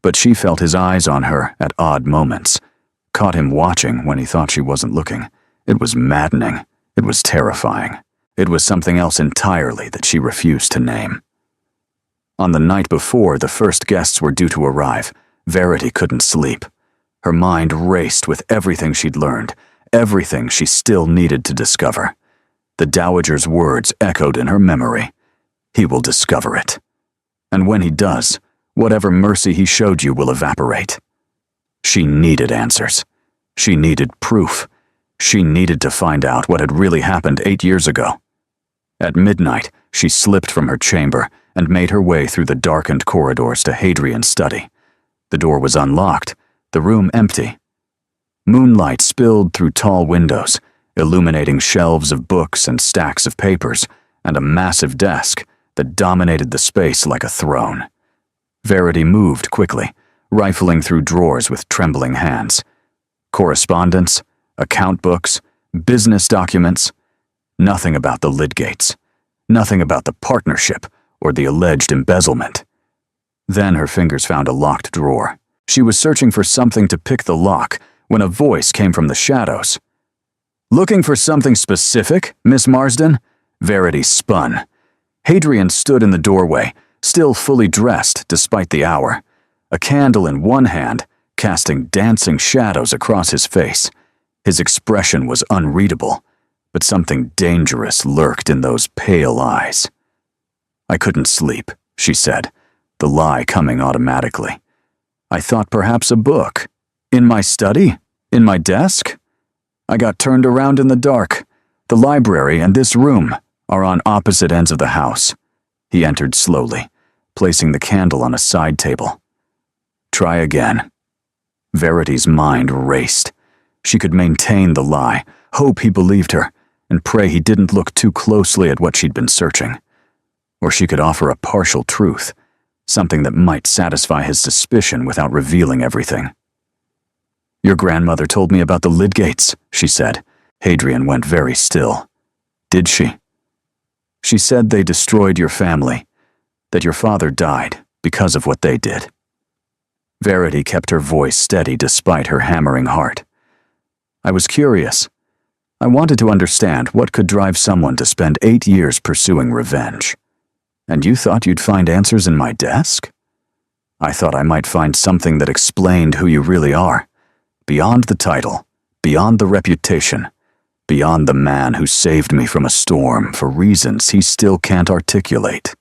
But she felt his eyes on her at odd moments, caught him watching when he thought she wasn't looking. It was maddening. It was terrifying. It was something else entirely that she refused to name. On the night before the first guests were due to arrive, Verity couldn't sleep. Her mind raced with everything she'd learned, everything she still needed to discover. The Dowager's words echoed in her memory. He will discover it. And when he does, whatever mercy he showed you will evaporate. She needed answers. She needed proof. She needed to find out what had really happened 8 years ago. At midnight, she slipped from her chamber and made her way through the darkened corridors to Hadrian's study. The door was unlocked, the room empty. Moonlight spilled through tall windows, illuminating shelves of books and stacks of papers, and a massive desk that dominated the space like a throne. Verity moved quickly, rifling through drawers with trembling hands. Correspondence, account books, business documents. Nothing about the Lydgates. Nothing about the partnership or the alleged embezzlement. Then her fingers found a locked drawer. She was searching for something to pick the lock when a voice came from the shadows. Looking for something specific, Miss Marsden? Verity spun. Hadrian stood in the doorway, still fully dressed despite the hour, a candle in one hand, casting dancing shadows across his face. His expression was unreadable, but something dangerous lurked in those pale eyes. I couldn't sleep, she said, the lie coming automatically. I thought perhaps a book. In my study? In my desk? I got turned around in the dark. The library and this room are on opposite ends of the house. He entered slowly, placing the candle on a side table. Try again. Verity's mind raced. She could maintain the lie, hope he believed her, and pray he didn't look too closely at what she'd been searching. Or she could offer a partial truth, something that might satisfy his suspicion without revealing everything. Your grandmother told me about the Lydgates, she said. Hadrian went very still. Did she? She said they destroyed your family, that your father died because of what they did. Verity kept her voice steady despite her hammering heart. I was curious. I wanted to understand what could drive someone to spend 8 years pursuing revenge. And you thought you'd find answers in my desk? I thought I might find something that explained who you really are, beyond the title, beyond the reputation, beyond the man who saved me from a storm for reasons he still can't articulate.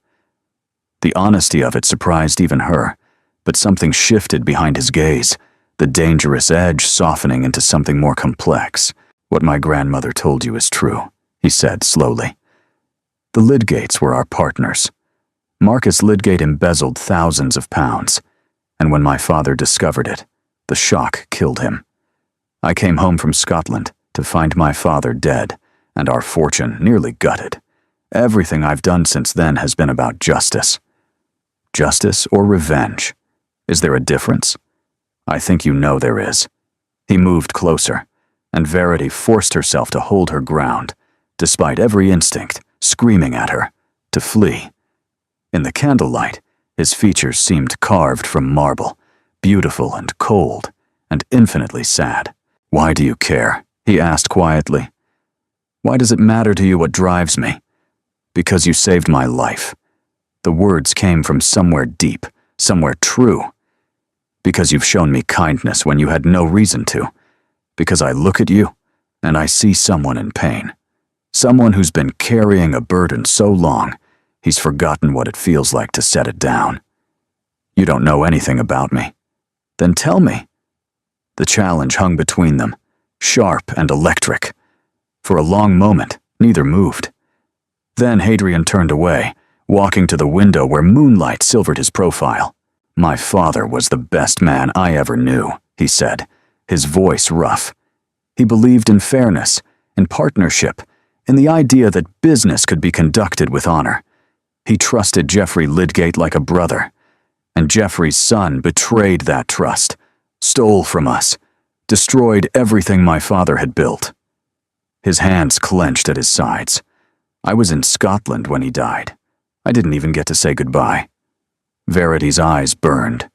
The honesty of it surprised even her, but something shifted behind his gaze, the dangerous edge softening into something more complex. What my grandmother told you is true, he said slowly. The Lydgates were our partners. Marcus Lydgate embezzled thousands of pounds, and when my father discovered it, the shock killed him. I came home from Scotland to find my father dead and our fortune nearly gutted. Everything I've done since then has been about justice. Justice or revenge? Is there a difference? I think you know there is. He moved closer, and Verity forced herself to hold her ground, despite every instinct screaming at her to flee. In the candlelight, his features seemed carved from marble, beautiful and cold, and infinitely sad. "Why do you care?" he asked quietly. "Why does it matter to you what drives me?" "Because you saved my life." The words came from somewhere deep, somewhere true. "Because you've shown me kindness when you had no reason to. Because I look at you, and I see someone in pain. Someone who's been carrying a burden so long, he's forgotten what it feels like to set it down." "You don't know anything about me." "Then tell me." The challenge hung between them, sharp and electric. For a long moment, neither moved. Then Hadrian turned away, walking to the window where moonlight silvered his profile. "My father was the best man I ever knew," he said, his voice rough. He believed in fairness, in partnership, in the idea that business could be conducted with honor. He trusted Geoffrey Lydgate like a brother, and Geoffrey's son betrayed that trust, stole from us, destroyed everything my father had built. His hands clenched at his sides. I was in Scotland when he died. I didn't even get to say goodbye. Verity's eyes burned.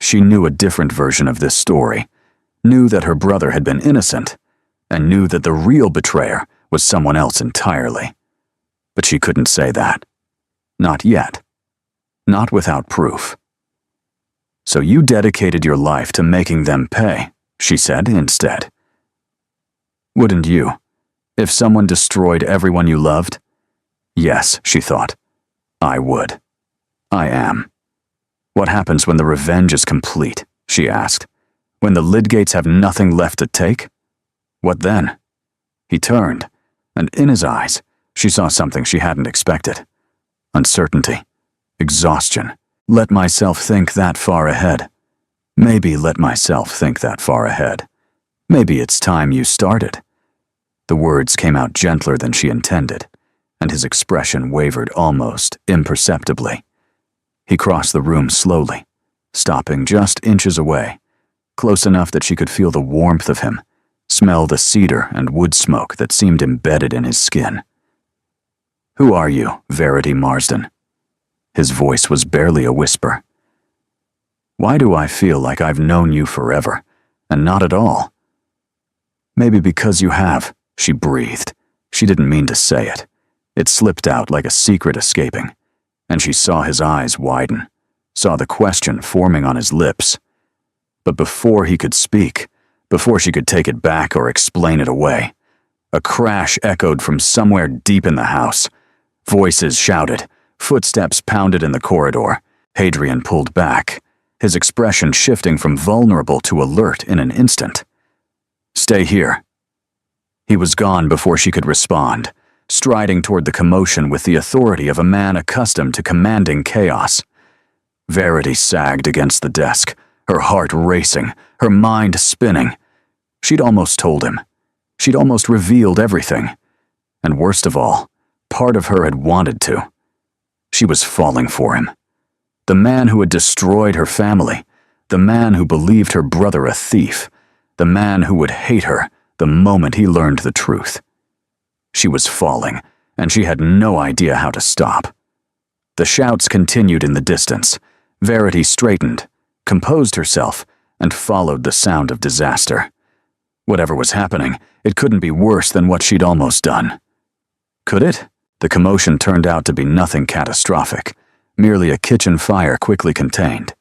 She knew a different version of this story, knew that her brother had been innocent, and knew that the real betrayer was someone else entirely. But she couldn't say that. Not yet. Not without proof. "So you dedicated your life to making them pay," she said instead. "Wouldn't you? If someone destroyed everyone you loved?" "Yes," she thought. "I would. I am." "What happens when the revenge is complete?" she asked. "When the Lydgates have nothing left to take? What then?" He turned, and in his eyes, she saw something she hadn't expected. Uncertainty. Exhaustion. Let myself think that far ahead. Maybe let myself think that far ahead. Maybe it's time you started. The words came out gentler than she intended, and his expression wavered almost imperceptibly. He crossed the room slowly, stopping just inches away, close enough that she could feel the warmth of him, smell the cedar and wood smoke that seemed embedded in his skin. "Who are you, Verity Marsden?" His voice was barely a whisper. "Why do I feel like I've known you forever, and not at all?" "Maybe because you have," she breathed. She didn't mean to say it. It slipped out like a secret escaping, and she saw his eyes widen, saw the question forming on his lips. But before he could speak, before she could take it back or explain it away, a crash echoed from somewhere deep in the house. Voices shouted, footsteps pounded in the corridor. Hadrian pulled back, his expression shifting from vulnerable to alert in an instant. "Stay here." He was gone before she could respond, striding toward the commotion with the authority of a man accustomed to commanding chaos. Verity sagged against the desk, her heart racing, her mind spinning. She'd almost told him. She'd almost revealed everything. And worst of all, part of her had wanted to. She was falling for him. The man who had destroyed her family, the man who believed her brother a thief, the man who would hate her the moment he learned the truth. She was falling, and she had no idea how to stop. The shouts continued in the distance. Verity straightened, composed herself, and followed the sound of disaster. Whatever was happening, it couldn't be worse than what she'd almost done. Could it? The commotion turned out to be nothing catastrophic, merely a kitchen fire quickly contained.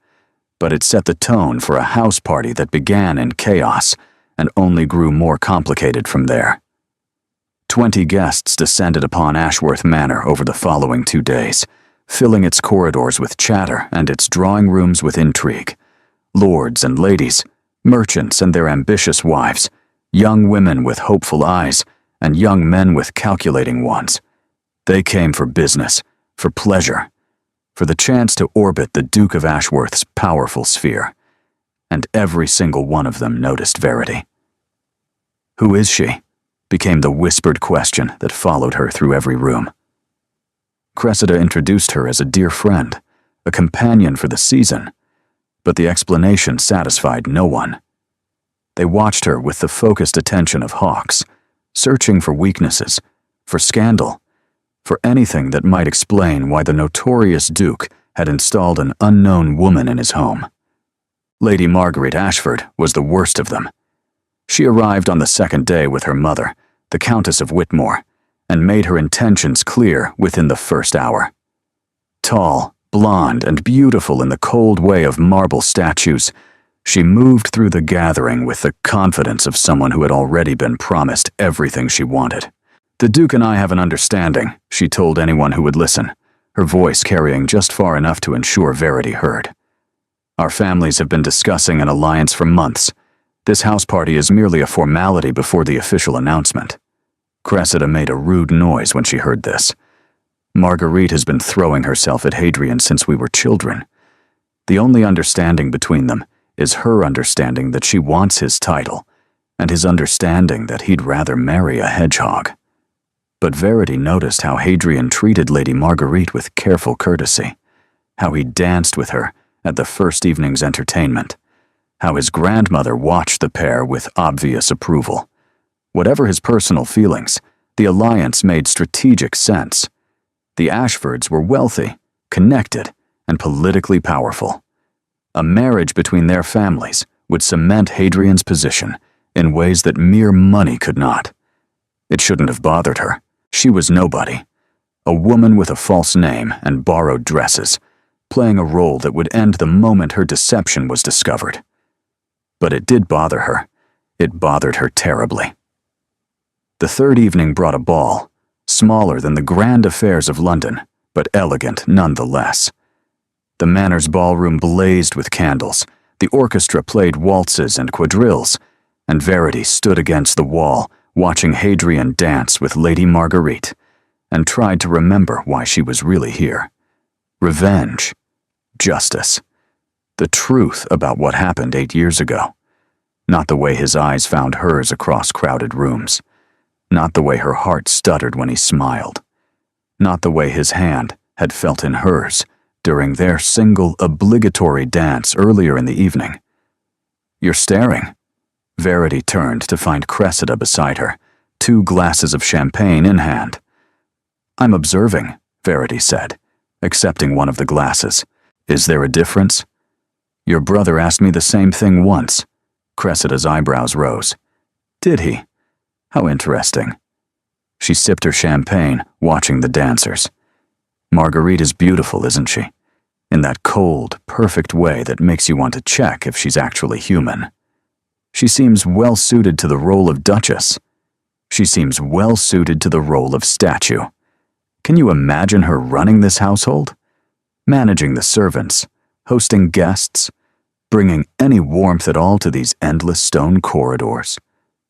But it set the tone for a house party that began in chaos and only grew more complicated from there. 20 guests descended upon Ashworth Manor over the following 2 days, filling its corridors with chatter and its drawing rooms with intrigue. Lords and ladies, merchants and their ambitious wives, young women with hopeful eyes, and young men with calculating ones. They came for business, for pleasure, for the chance to orbit the Duke of Ashworth's powerful sphere. And every single one of them noticed Verity. "Who is she?" became the whispered question that followed her through every room. Cressida introduced her as a dear friend, a companion for the season, but the explanation satisfied no one. They watched her with the focused attention of hawks, searching for weaknesses, for scandal, for anything that might explain why the notorious Duke had installed an unknown woman in his home. Lady Marguerite Ashford was the worst of them. She arrived on the second day with her mother, the Countess of Whitmore, and made her intentions clear within the first hour. Tall, blonde, and beautiful in the cold way of marble statues, she moved through the gathering with the confidence of someone who had already been promised everything she wanted. "The Duke and I have an understanding," she told anyone who would listen, her voice carrying just far enough to ensure Verity heard. "Our families have been discussing an alliance for months. This house party is merely a formality before the official announcement." Cressida made a rude noise when she heard this. "Marguerite has been throwing herself at Hadrian since we were children. The only understanding between them is her understanding that she wants his title, and his understanding that he'd rather marry a hedgehog." But Verity noticed how Hadrian treated Lady Marguerite with careful courtesy, how he danced with her at the first evening's entertainment, how his grandmother watched the pair with obvious approval. Whatever his personal feelings, the alliance made strategic sense. The Ashfords were wealthy, connected, and politically powerful. A marriage between their families would cement Hadrian's position in ways that mere money could not. It shouldn't have bothered her. She was nobody. A woman with a false name and borrowed dresses, playing a role that would end the moment her deception was discovered. But it did bother her. It bothered her terribly. The third evening brought a ball, smaller than the grand affairs of London, but elegant nonetheless. The Manor's ballroom blazed with candles, the orchestra played waltzes and quadrilles, and Verity stood against the wall, watching Hadrian dance with Lady Marguerite, and tried to remember why she was really here. Revenge. Justice. The truth about what happened 8 years ago. Not the way his eyes found hers across crowded rooms. Not the way her heart stuttered when he smiled. Not the way his hand had felt in hers during their single obligatory dance earlier in the evening. "You're staring." Verity turned to find Cressida beside her, 2 glasses of champagne in hand. "I'm observing," Verity said, accepting one of the glasses. "Is there a difference?" "Your brother asked me the same thing once." Cressida's eyebrows rose. "Did he? How interesting." She sipped her champagne, watching the dancers. "Marguerite is beautiful, isn't she? In that cold, perfect way that makes you want to check if she's actually human. She seems well suited to the role of Duchess. She seems well suited to the role of statue. Can you imagine her running this household? Managing the servants, hosting guests, bringing any warmth at all to these endless stone corridors?"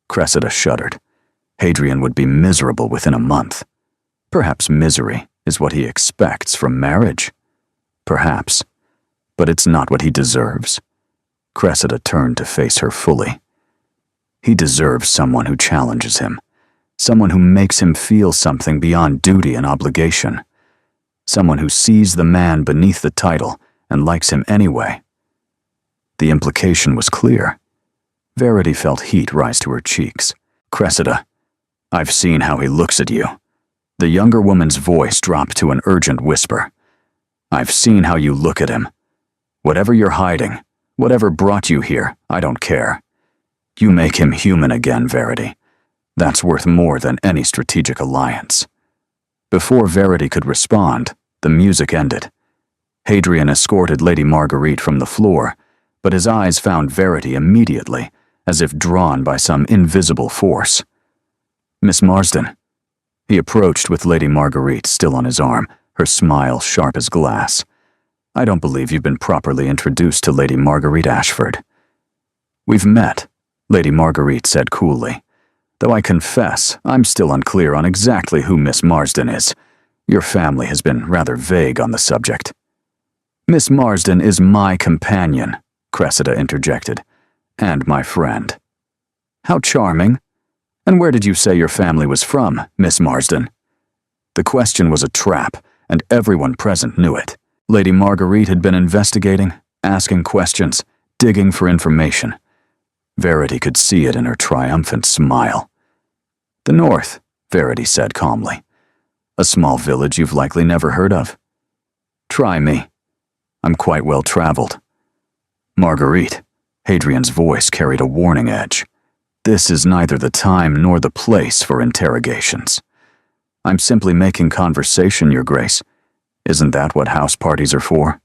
Cressida shuddered. Hadrian would be miserable within a month. Perhaps misery is what he expects from marriage. Perhaps. But it's not what he deserves. Cressida turned to face her fully. He deserves someone who challenges him. Someone who makes him feel something beyond duty and obligation. Someone who sees the man beneath the title and likes him anyway. The implication was clear. Verity felt heat rise to her cheeks. "Cressida, I've seen how he looks at you." The younger woman's voice dropped to an urgent whisper. "I've seen how you look at him. Whatever you're hiding, whatever brought you here, I don't care. You make him human again, Verity. That's worth more than any strategic alliance." Before Verity could respond, the music ended. Hadrian escorted Lady Marguerite from the floor, but his eyes found Verity immediately, as if drawn by some invisible force. "Miss Marsden." He approached with Lady Marguerite still on his arm, her smile sharp as glass. "I don't believe you've been properly introduced to Lady Marguerite Ashford." "We've met," Lady Marguerite said coolly, "though I confess I'm still unclear on exactly who Miss Marsden is. Your family has been rather vague on the subject. Miss Marsden is my companion, Cressida interjected, and my friend. How charming. And where did you say your family was from, Miss Marsden? The question was a trap, and everyone present knew it. Lady Marguerite had been investigating, asking questions, digging for information. Verity could see it in her triumphant smile. The North, Verity said calmly. A small village you've likely never heard of. Try me. I'm quite well traveled. Marguerite, Hadrian's voice carried a warning edge. This is neither the time nor the place for interrogations. I'm simply making conversation, Your Grace. Isn't that what house parties are for?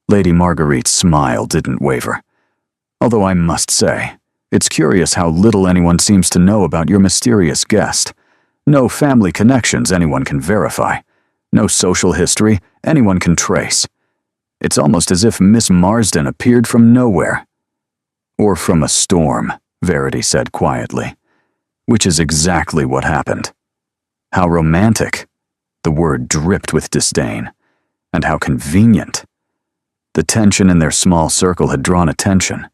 Lady Marguerite's smile didn't waver. Although I must say, it's curious how little anyone seems to know about your mysterious guest. No family connections anyone can verify. No social history anyone can trace. It's almost as if Miss Marsden appeared from nowhere. Or from a storm, Verity said quietly. Which is exactly what happened. How romantic. The word dripped with disdain. And how convenient. The tension in their small circle had drawn attention.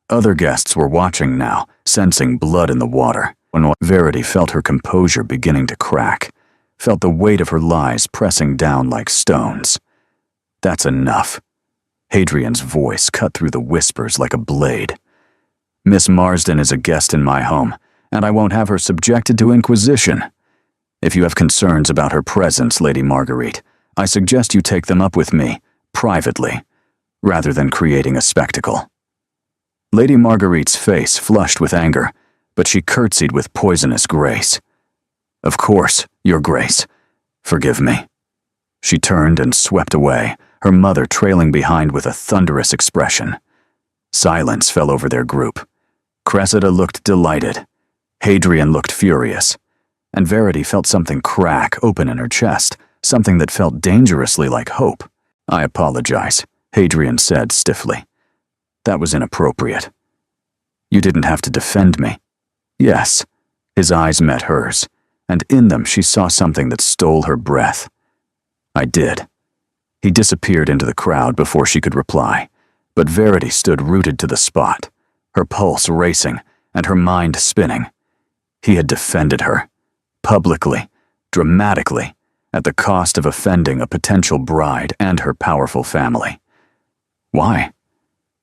Other guests were watching now, sensing blood in the water. When Verity felt her composure beginning to crack, felt the weight of her lies pressing down like stones. That's enough. Hadrian's voice cut through the whispers like a blade. Miss Marsden is a guest in my home, and I won't have her subjected to inquisition. If you have concerns about her presence, Lady Marguerite, I suggest you take them up with me, privately, rather than creating a spectacle. Lady Marguerite's face flushed with anger, but she curtsied with poisonous grace. Of course, Your Grace. Forgive me. She turned and swept away, her mother trailing behind with a thunderous expression. Silence fell over their group. Cressida looked delighted. Hadrian looked furious. And Verity felt something crack open in her chest, something that felt dangerously like hope. I apologize, Hadrian said stiffly. That was inappropriate. You didn't have to defend me. Yes. His eyes met hers, and in them she saw something that stole her breath. I did. He disappeared into the crowd before she could reply, but Verity stood rooted to the spot, her pulse racing and her mind spinning. He had defended her, publicly, dramatically, at the cost of offending a potential bride and her powerful family. Why?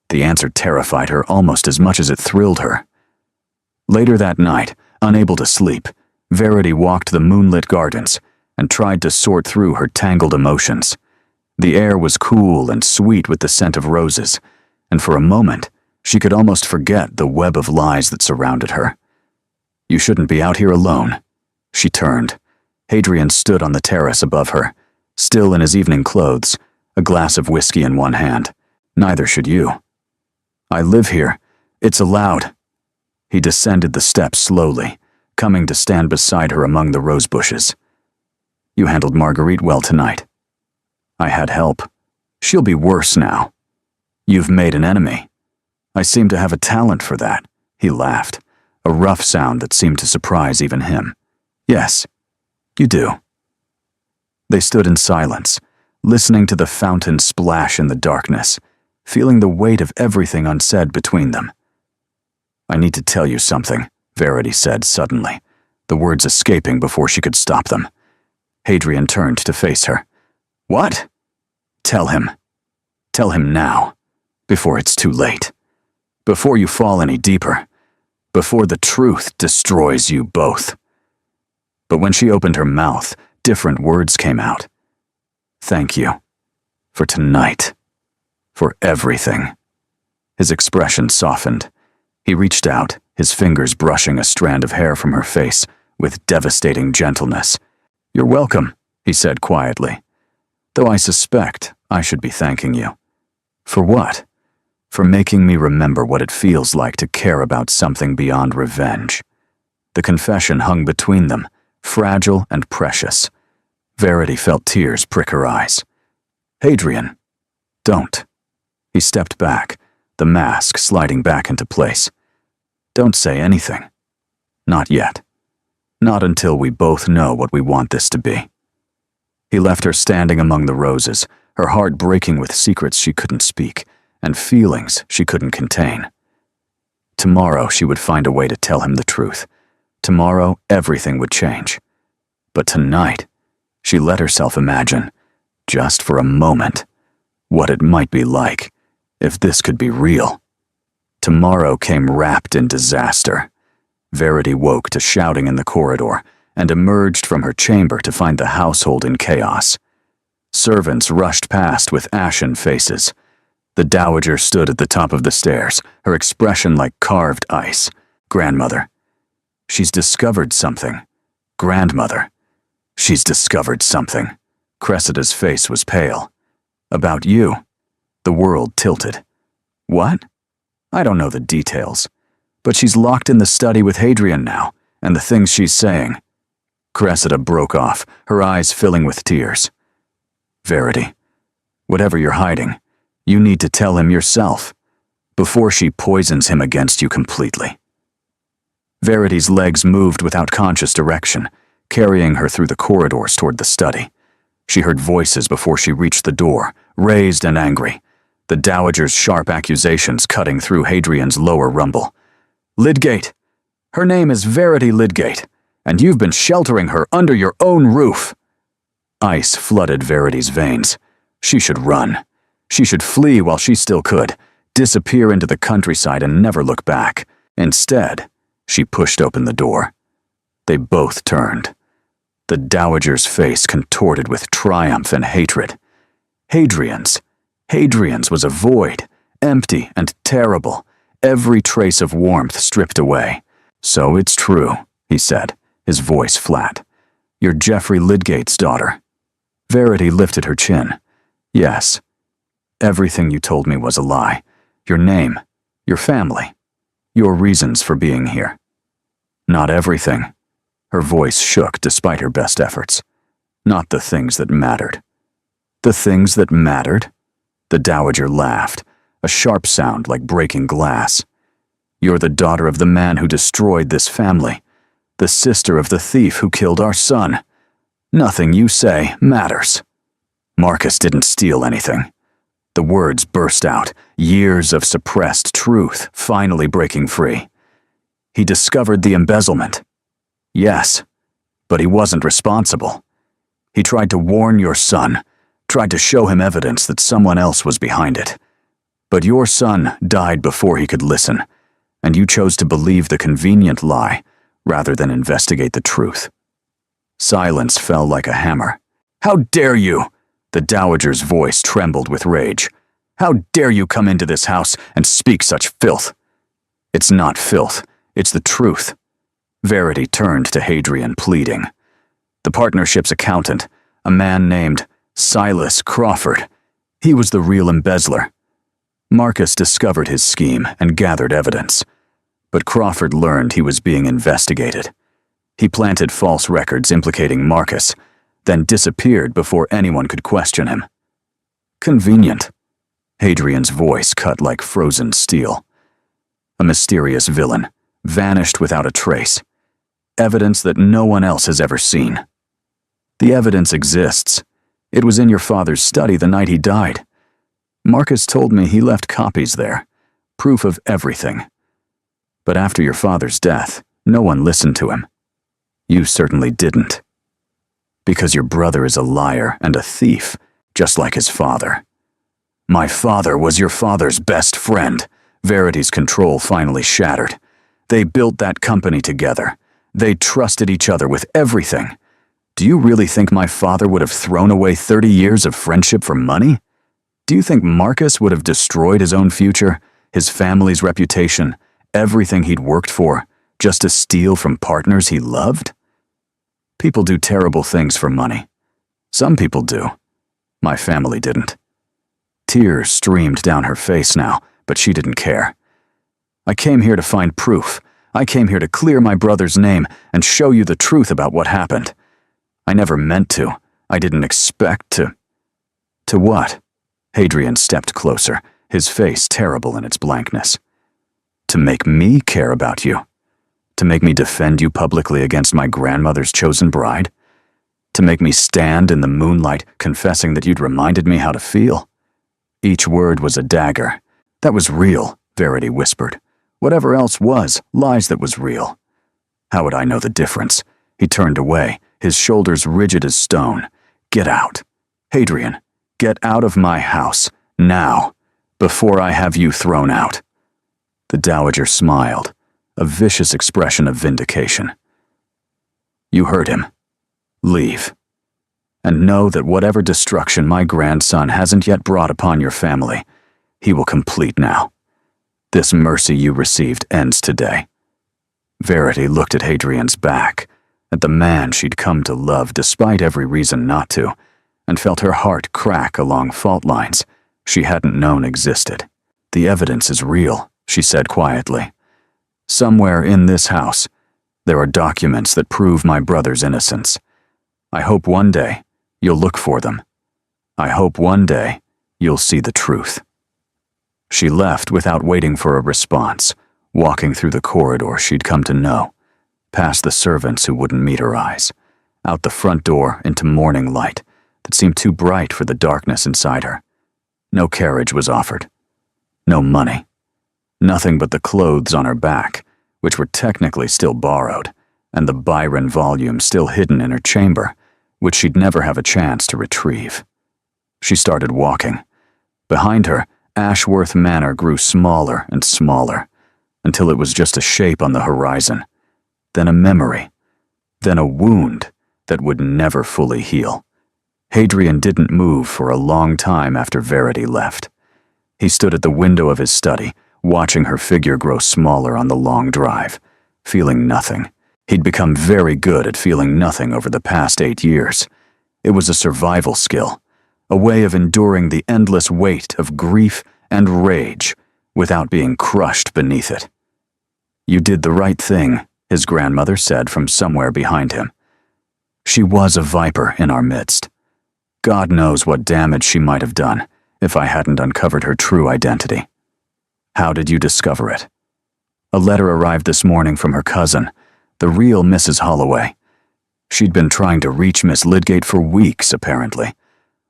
The answer terrified her almost as much as it thrilled her. Later that night, unable to sleep, Verity walked the moonlit gardens and tried to sort through her tangled emotions. The air was cool and sweet with the scent of roses, and for a moment, she could almost forget the web of lies that surrounded her. You shouldn't be out here alone. She turned. Hadrian stood on the terrace above her, still in his evening clothes, a glass of whiskey in one hand. Neither should you. I live here. It's allowed. He descended the steps slowly, coming to stand beside her among the rose bushes. You handled Marguerite well tonight. I had help. She'll be worse now. You've made an enemy. I seem to have a talent for that, he laughed, a rough sound that seemed to surprise even him. Yes, you do. They stood in silence, listening to the fountain splash in the darkness, feeling the weight of everything unsaid between them. I need to tell you something, Verity said suddenly, the words escaping before she could stop them. Hadrian turned to face her. What? Tell him. Tell him now, before it's too late. Before you fall any deeper. Before the truth destroys you both. But when she opened her mouth, different words came out. Thank you. For tonight. For everything. His expression softened. He reached out, his fingers brushing a strand of hair from her face with devastating gentleness. You're welcome, he said quietly. Though I suspect I should be thanking you. For what? For making me remember what it feels like to care about something beyond revenge. The confession hung between them, fragile and precious. Verity felt tears prick her eyes. Hadrian, don't. He stepped back, the mask sliding back into place. Don't say anything. Not yet. Not until we both know what we want this to be. He left her standing among the roses, her heart breaking with secrets she couldn't speak and feelings she couldn't contain. Tomorrow she would find a way to tell him the truth. Tomorrow everything would change. But tonight, she let herself imagine, just for a moment, what it might be like if this could be real. Tomorrow came wrapped in disaster. Verity woke to shouting in the corridor and emerged from her chamber to find the household in chaos. Servants rushed past with ashen faces. The dowager stood at the top of the stairs, her expression like carved ice. Grandmother. She's discovered something. Grandmother. She's discovered something. Cressida's face was pale. About you. The world tilted. What? I don't know the details. But she's locked in the study with Hadrian now, and the things she's saying. Cressida broke off, her eyes filling with tears. Verity, whatever you're hiding, you need to tell him yourself, before she poisons him against you completely. Verity's legs moved without conscious direction, carrying her through the corridors toward the study. She heard voices before she reached the door, raised and angry, the dowager's sharp accusations cutting through Hadrian's lower rumble. Lydgate! Her name is Verity Lydgate, and you've been sheltering her under your own roof. Ice flooded Verity's veins. She should run. She should flee while she still could, disappear into the countryside and never look back. Instead, she pushed open the door. They both turned. The dowager's face contorted with triumph and hatred. Hadrian's was a void, empty and terrible, every trace of warmth stripped away. So it's true, he said, his voice flat. You're Geoffrey Lydgate's daughter. Verity lifted her chin. Yes. Everything you told me was a lie. Your name, your family, your reasons for being here. Not everything. Her voice shook despite her best efforts. Not the things that mattered. The things that mattered? The dowager laughed, a sharp sound like breaking glass. You're the daughter of the man who destroyed this family, the sister of the thief who killed our son. Nothing you say matters. Marcus didn't steal anything. The words burst out, years of suppressed truth finally breaking free. He discovered the embezzlement. Yes, but he wasn't responsible. He tried to warn your son, tried to show him evidence that someone else was behind it. But your son died before he could listen, and you chose to believe the convenient lie rather than investigate the truth. Silence fell like a hammer. How dare you? The dowager's voice trembled with rage. How dare you come into this house and speak such filth? It's not filth, it's the truth. Verity turned to Hadrian, pleading. The partnership's accountant, a man named Silas Crawford, he was the real embezzler. Marcus discovered his scheme and gathered evidence, but Crawford learned he was being investigated. He planted false records implicating Marcus, then disappeared before anyone could question him. Convenient. Hadrian's voice cut like frozen steel. A mysterious villain, vanished without a trace. Evidence that no one else has ever seen. The evidence exists. It was in your father's study the night he died. Marcus told me he left copies there, proof of everything. But after your father's death, no one listened to him. You certainly didn't. Because your brother is a liar and a thief, just like his father. My father was your father's best friend. Verity's control finally shattered. They built that company together. They trusted each other with everything. Do you really think my father would have thrown away 30 years of friendship for money? Do you think Marcus would have destroyed his own future, his family's reputation, everything he'd worked for, just to steal from partners he loved? People do terrible things for money. Some people do. My family didn't. Tears streamed down her face now, but she didn't care. I came here to find proof. I came here to clear my brother's name and show you the truth about what happened. I never meant to. I didn't expect to. To what? Hadrian stepped closer, his face terrible in its blankness. To make me care about you. To make me defend you publicly against my grandmother's chosen bride. To make me stand in the moonlight, confessing that you'd reminded me how to feel? Each word was a dagger. That was real, Verity whispered. Whatever else was, lies that was real. How would I know the difference? He turned away, his shoulders rigid as stone. Get out. Hadrian, get out of my house, now, before I have you thrown out. The dowager smiled, a vicious expression of vindication. You heard him. Leave. And know that whatever destruction my grandson hasn't yet brought upon your family, he will complete now. This mercy you received ends today. Verity looked at Hadrian's back, at the man she'd come to love despite every reason not to, and felt her heart crack along fault lines she hadn't known existed. The evidence is real, she said quietly. Somewhere in this house, there are documents that prove my brother's innocence. I hope one day you'll look for them. I hope one day you'll see the truth. She left without waiting for a response, walking through the corridor she'd come to know, past the servants who wouldn't meet her eyes, out the front door into morning light that seemed too bright for the darkness inside her. No carriage was offered. No money. Nothing but the clothes on her back, which were technically still borrowed, and the Byron volume still hidden in her chamber, which she'd never have a chance to retrieve. She started walking. Behind her, Ashworth Manor grew smaller and smaller, until it was just a shape on the horizon, then a memory, then a wound that would never fully heal. Hadrian didn't move for a long time after Verity left. He stood at the window of his study, watching her figure grow smaller on the long drive, feeling nothing. He'd become very good at feeling nothing over the past 8 years. It was a survival skill, a way of enduring the endless weight of grief and rage without being crushed beneath it. You did the right thing, his grandmother said from somewhere behind him. She was a viper in our midst. God knows what damage she might have done if I hadn't uncovered her true identity. How did you discover it? A letter arrived this morning from her cousin, the real Mrs. Holloway. She'd been trying to reach Miss Lydgate for weeks, apparently.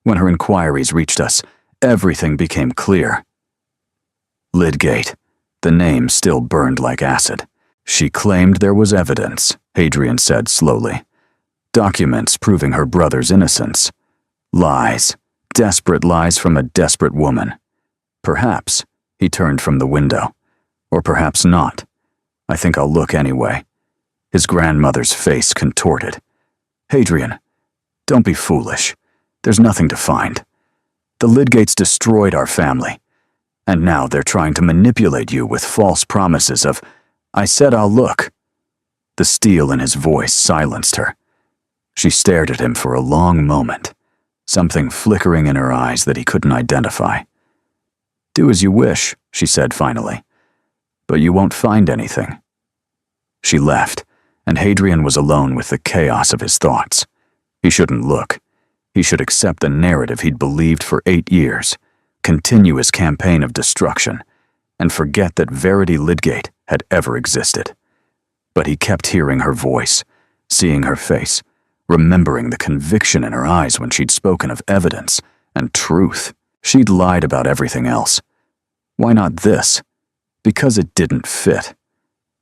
When her inquiries reached us, everything became clear. Lydgate. The name still burned like acid. She claimed there was evidence, Hadrian said slowly. Documents proving her brother's innocence. Lies. Desperate lies from a desperate woman. Perhaps, he turned from the window. Or perhaps not. I think I'll look anyway. His grandmother's face contorted. Hadrian, don't be foolish. There's nothing to find. The Lydgates destroyed our family. And now they're trying to manipulate you with false promises of, I said I'll look. The steel in his voice silenced her. She stared at him for a long moment, something flickering in her eyes that he couldn't identify. Do as you wish, she said finally, but you won't find anything. She left, and Hadrian was alone with the chaos of his thoughts. He shouldn't look. He should accept the narrative he'd believed for 8 years, continue his campaign of destruction, and forget that Verity Lydgate had ever existed. But he kept hearing her voice, seeing her face, remembering the conviction in her eyes when she'd spoken of evidence and truth. She'd lied about everything else. Why not this? Because it didn't fit.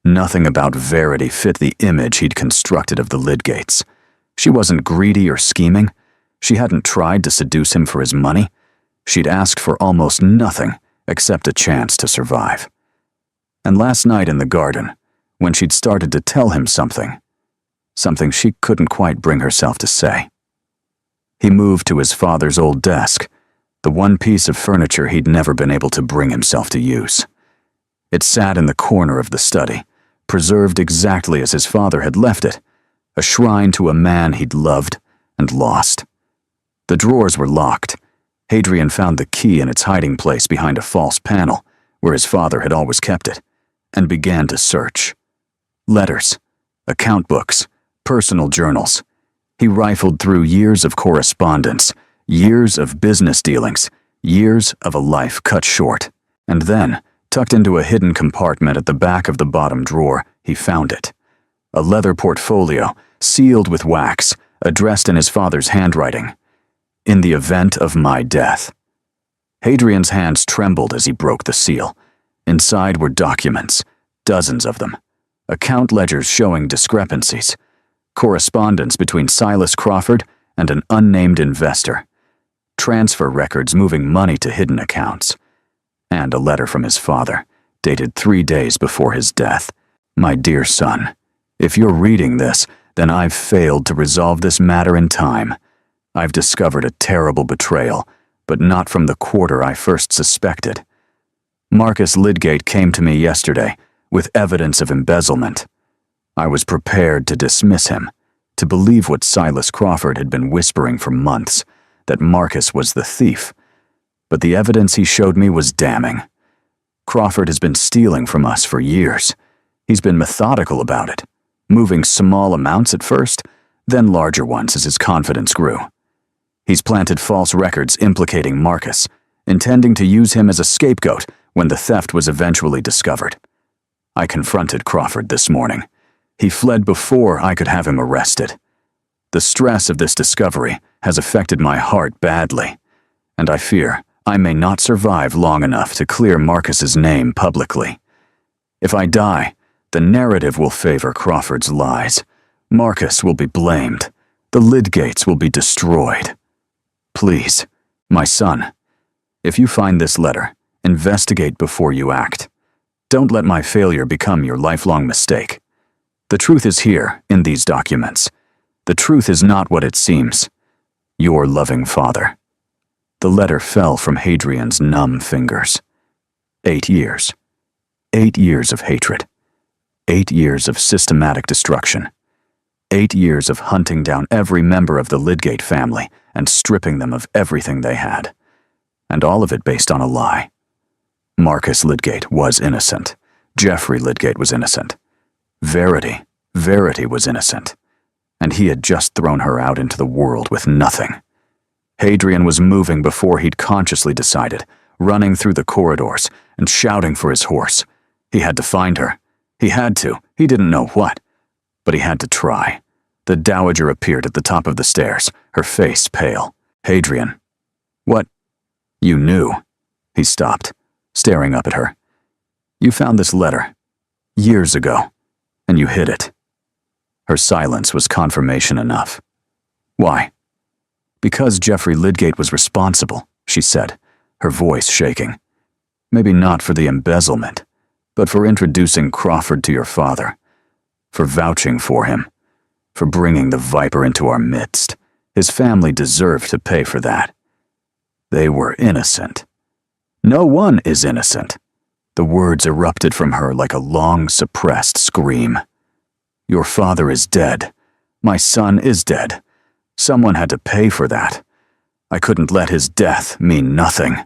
Nothing about Verity fit the image he'd constructed of the Lydgates. She wasn't greedy or scheming. She hadn't tried to seduce him for his money. She'd asked for almost nothing except a chance to survive. And last night in the garden, when she'd started to tell him something she couldn't quite bring herself to say. He moved to his father's old desk, the one piece of furniture he'd never been able to bring himself to use. It sat in the corner of the study, preserved exactly as his father had left it, a shrine to a man he'd loved and lost. The drawers were locked. Hadrian found the key in its hiding place behind a false panel, where his father had always kept it, and began to search. Letters, account books, personal journals. He rifled through years of correspondence, years of business dealings, years of a life cut short. And then, tucked into a hidden compartment at the back of the bottom drawer, he found it. A leather portfolio, sealed with wax, addressed in his father's handwriting. In the event of my death. Hadrian's hands trembled as he broke the seal. Inside were documents, dozens of them. Account ledgers showing discrepancies. Correspondence between Silas Crawford and an unnamed investor. Transfer records moving money to hidden accounts. And a letter from his father, dated 3 days before his death. My dear son, if you're reading this, then I've failed to resolve this matter in time. I've discovered a terrible betrayal, but not from the quarter I first suspected. Marcus Lydgate came to me yesterday with evidence of embezzlement. I was prepared to dismiss him, to believe what Silas Crawford had been whispering for months, that Marcus was the thief. But the evidence he showed me was damning. Crawford has been stealing from us for years. He's been methodical about it, moving small amounts at first, then larger ones as his confidence grew. He's planted false records implicating Marcus, intending to use him as a scapegoat when the theft was eventually discovered. I confronted Crawford this morning. He fled before I could have him arrested. The stress of this discovery has affected my heart badly, and I fear I may not survive long enough to clear Marcus's name publicly. If I die, the narrative will favor Crawford's lies. Marcus will be blamed. The Lydgates will be destroyed. Please, my son, if you find this letter, investigate before you act. Don't let my failure become your lifelong mistake. The truth is here, in these documents. The truth is not what it seems. Your loving father. The letter fell from Hadrian's numb fingers. 8 years. 8 years of hatred. 8 years of systematic destruction. 8 years of hunting down every member of the Lydgate family and stripping them of everything they had. And all of it based on a lie. Marcus Lydgate was innocent. Geoffrey Lydgate was innocent. Verity was innocent. And he had just thrown her out into the world with nothing. Hadrian was moving before he'd consciously decided, running through the corridors and shouting for his horse. He had to find her. He had to. He didn't know what. But he had to try. The dowager appeared at the top of the stairs, her face pale. Hadrian. What? You knew. He stopped, staring up at her. You found this letter. Years ago. And you hid it. Her silence was confirmation enough. Why? Because Geoffrey Lydgate was responsible, she said, her voice shaking. Maybe not for the embezzlement, but for introducing Crawford to your father. For vouching for him. For bringing the viper into our midst. His family deserved to pay for that. They were innocent. No one is innocent. The words erupted from her like a long, suppressed scream. Your father is dead. My son is dead. Someone had to pay for that. I couldn't let his death mean nothing.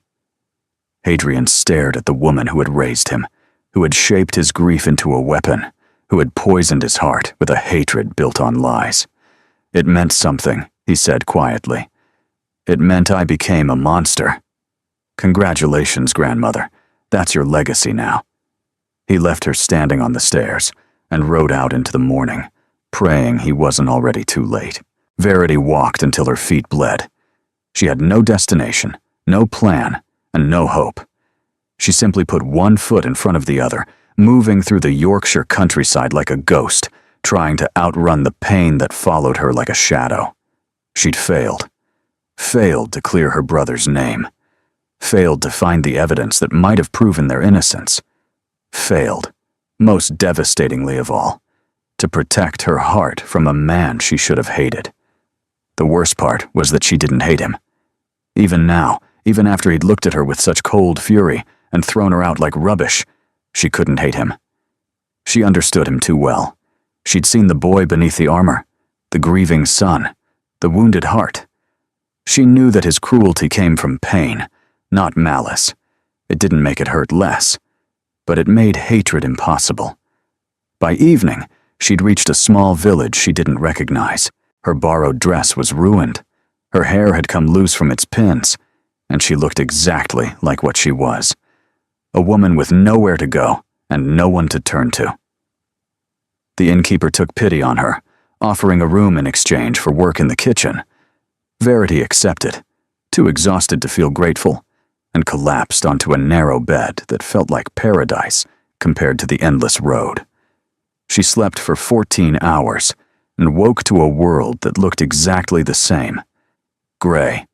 Hadrian stared at the woman who had raised him, who had shaped his grief into a weapon, who had poisoned his heart with a hatred built on lies. It meant something, he said quietly. It meant I became a monster. Congratulations, grandmother. That's your legacy now. He left her standing on the stairs and rode out into the morning, praying he wasn't already too late. Verity walked until her feet bled. She had no destination, no plan, and no hope. She simply put one foot in front of the other, moving through the Yorkshire countryside like a ghost, trying to outrun the pain that followed her like a shadow. She'd failed. Failed to clear her brother's name. Failed to find the evidence that might have proven their innocence. Failed, most devastatingly of all, to protect her heart from a man she should have hated. The worst part was that she didn't hate him. Even now, even after he'd looked at her with such cold fury and thrown her out like rubbish, she couldn't hate him. She understood him too well. She'd seen the boy beneath the armor, the grieving son, the wounded heart. She knew that his cruelty came from pain, not malice. It didn't make it hurt less, but it made hatred impossible. By evening, she'd reached a small village she didn't recognize. Her borrowed dress was ruined. Her hair had come loose from its pins, and she looked exactly like what she was. A woman with nowhere to go and no one to turn to. The innkeeper took pity on her, offering a room in exchange for work in the kitchen. Verity accepted, too exhausted to feel grateful, and collapsed onto a narrow bed that felt like paradise compared to the endless road. She slept for 14 hours and woke to a world that looked exactly the same, gray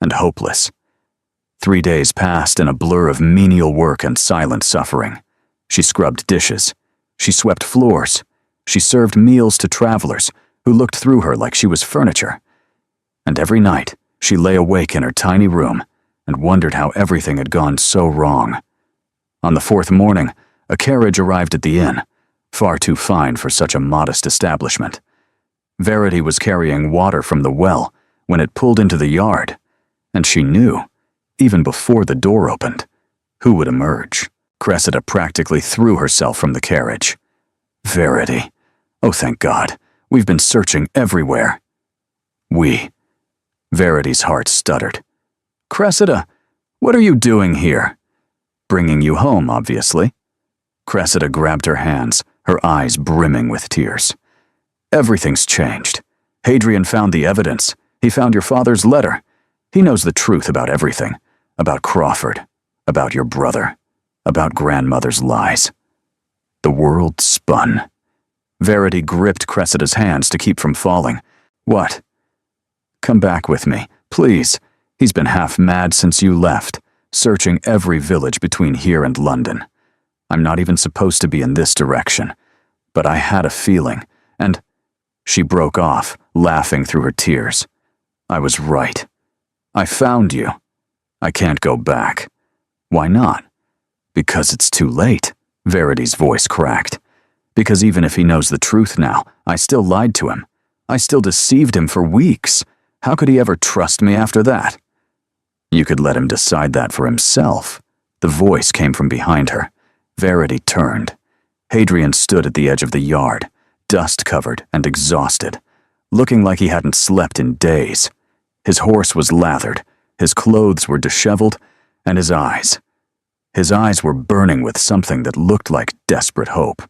and hopeless. 3 days passed in a blur of menial work and silent suffering. She scrubbed dishes. She swept floors. She served meals to travelers who looked through her like she was furniture. And every night, she lay awake in her tiny room and wondered how everything had gone so wrong. On the 4th morning, a carriage arrived at the inn, far too fine for such a modest establishment. Verity was carrying water from the well when it pulled into the yard, and she knew, even before the door opened, who would emerge. Cressida practically threw herself from the carriage. Verity. Oh, thank God. We've been searching everywhere. Verity's heart stuttered. Cressida, what are you doing here? Bringing you home, obviously. Cressida grabbed her hands, her eyes brimming with tears. Everything's changed. Hadrian found the evidence. He found your father's letter. He knows the truth about everything. About Crawford. About your brother. About grandmother's lies. The world spun. Verity gripped Cressida's hands to keep from falling. What? Come back with me, please. He's been half mad since you left, searching every village between here and London. I'm not even supposed to be in this direction, but I had a feeling, and she broke off, laughing through her tears. I was right. I found you. I can't go back. Why not? Because it's too late, Verity's voice cracked. Because even if he knows the truth now, I still lied to him. I still deceived him for weeks. How could he ever trust me after that? You could let him decide that for himself. The voice came from behind her. Verity turned. Hadrian stood at the edge of the yard, dust-covered and exhausted, looking like he hadn't slept in days. His horse was lathered, his clothes were disheveled, and his eyes were burning with something that looked like desperate hope.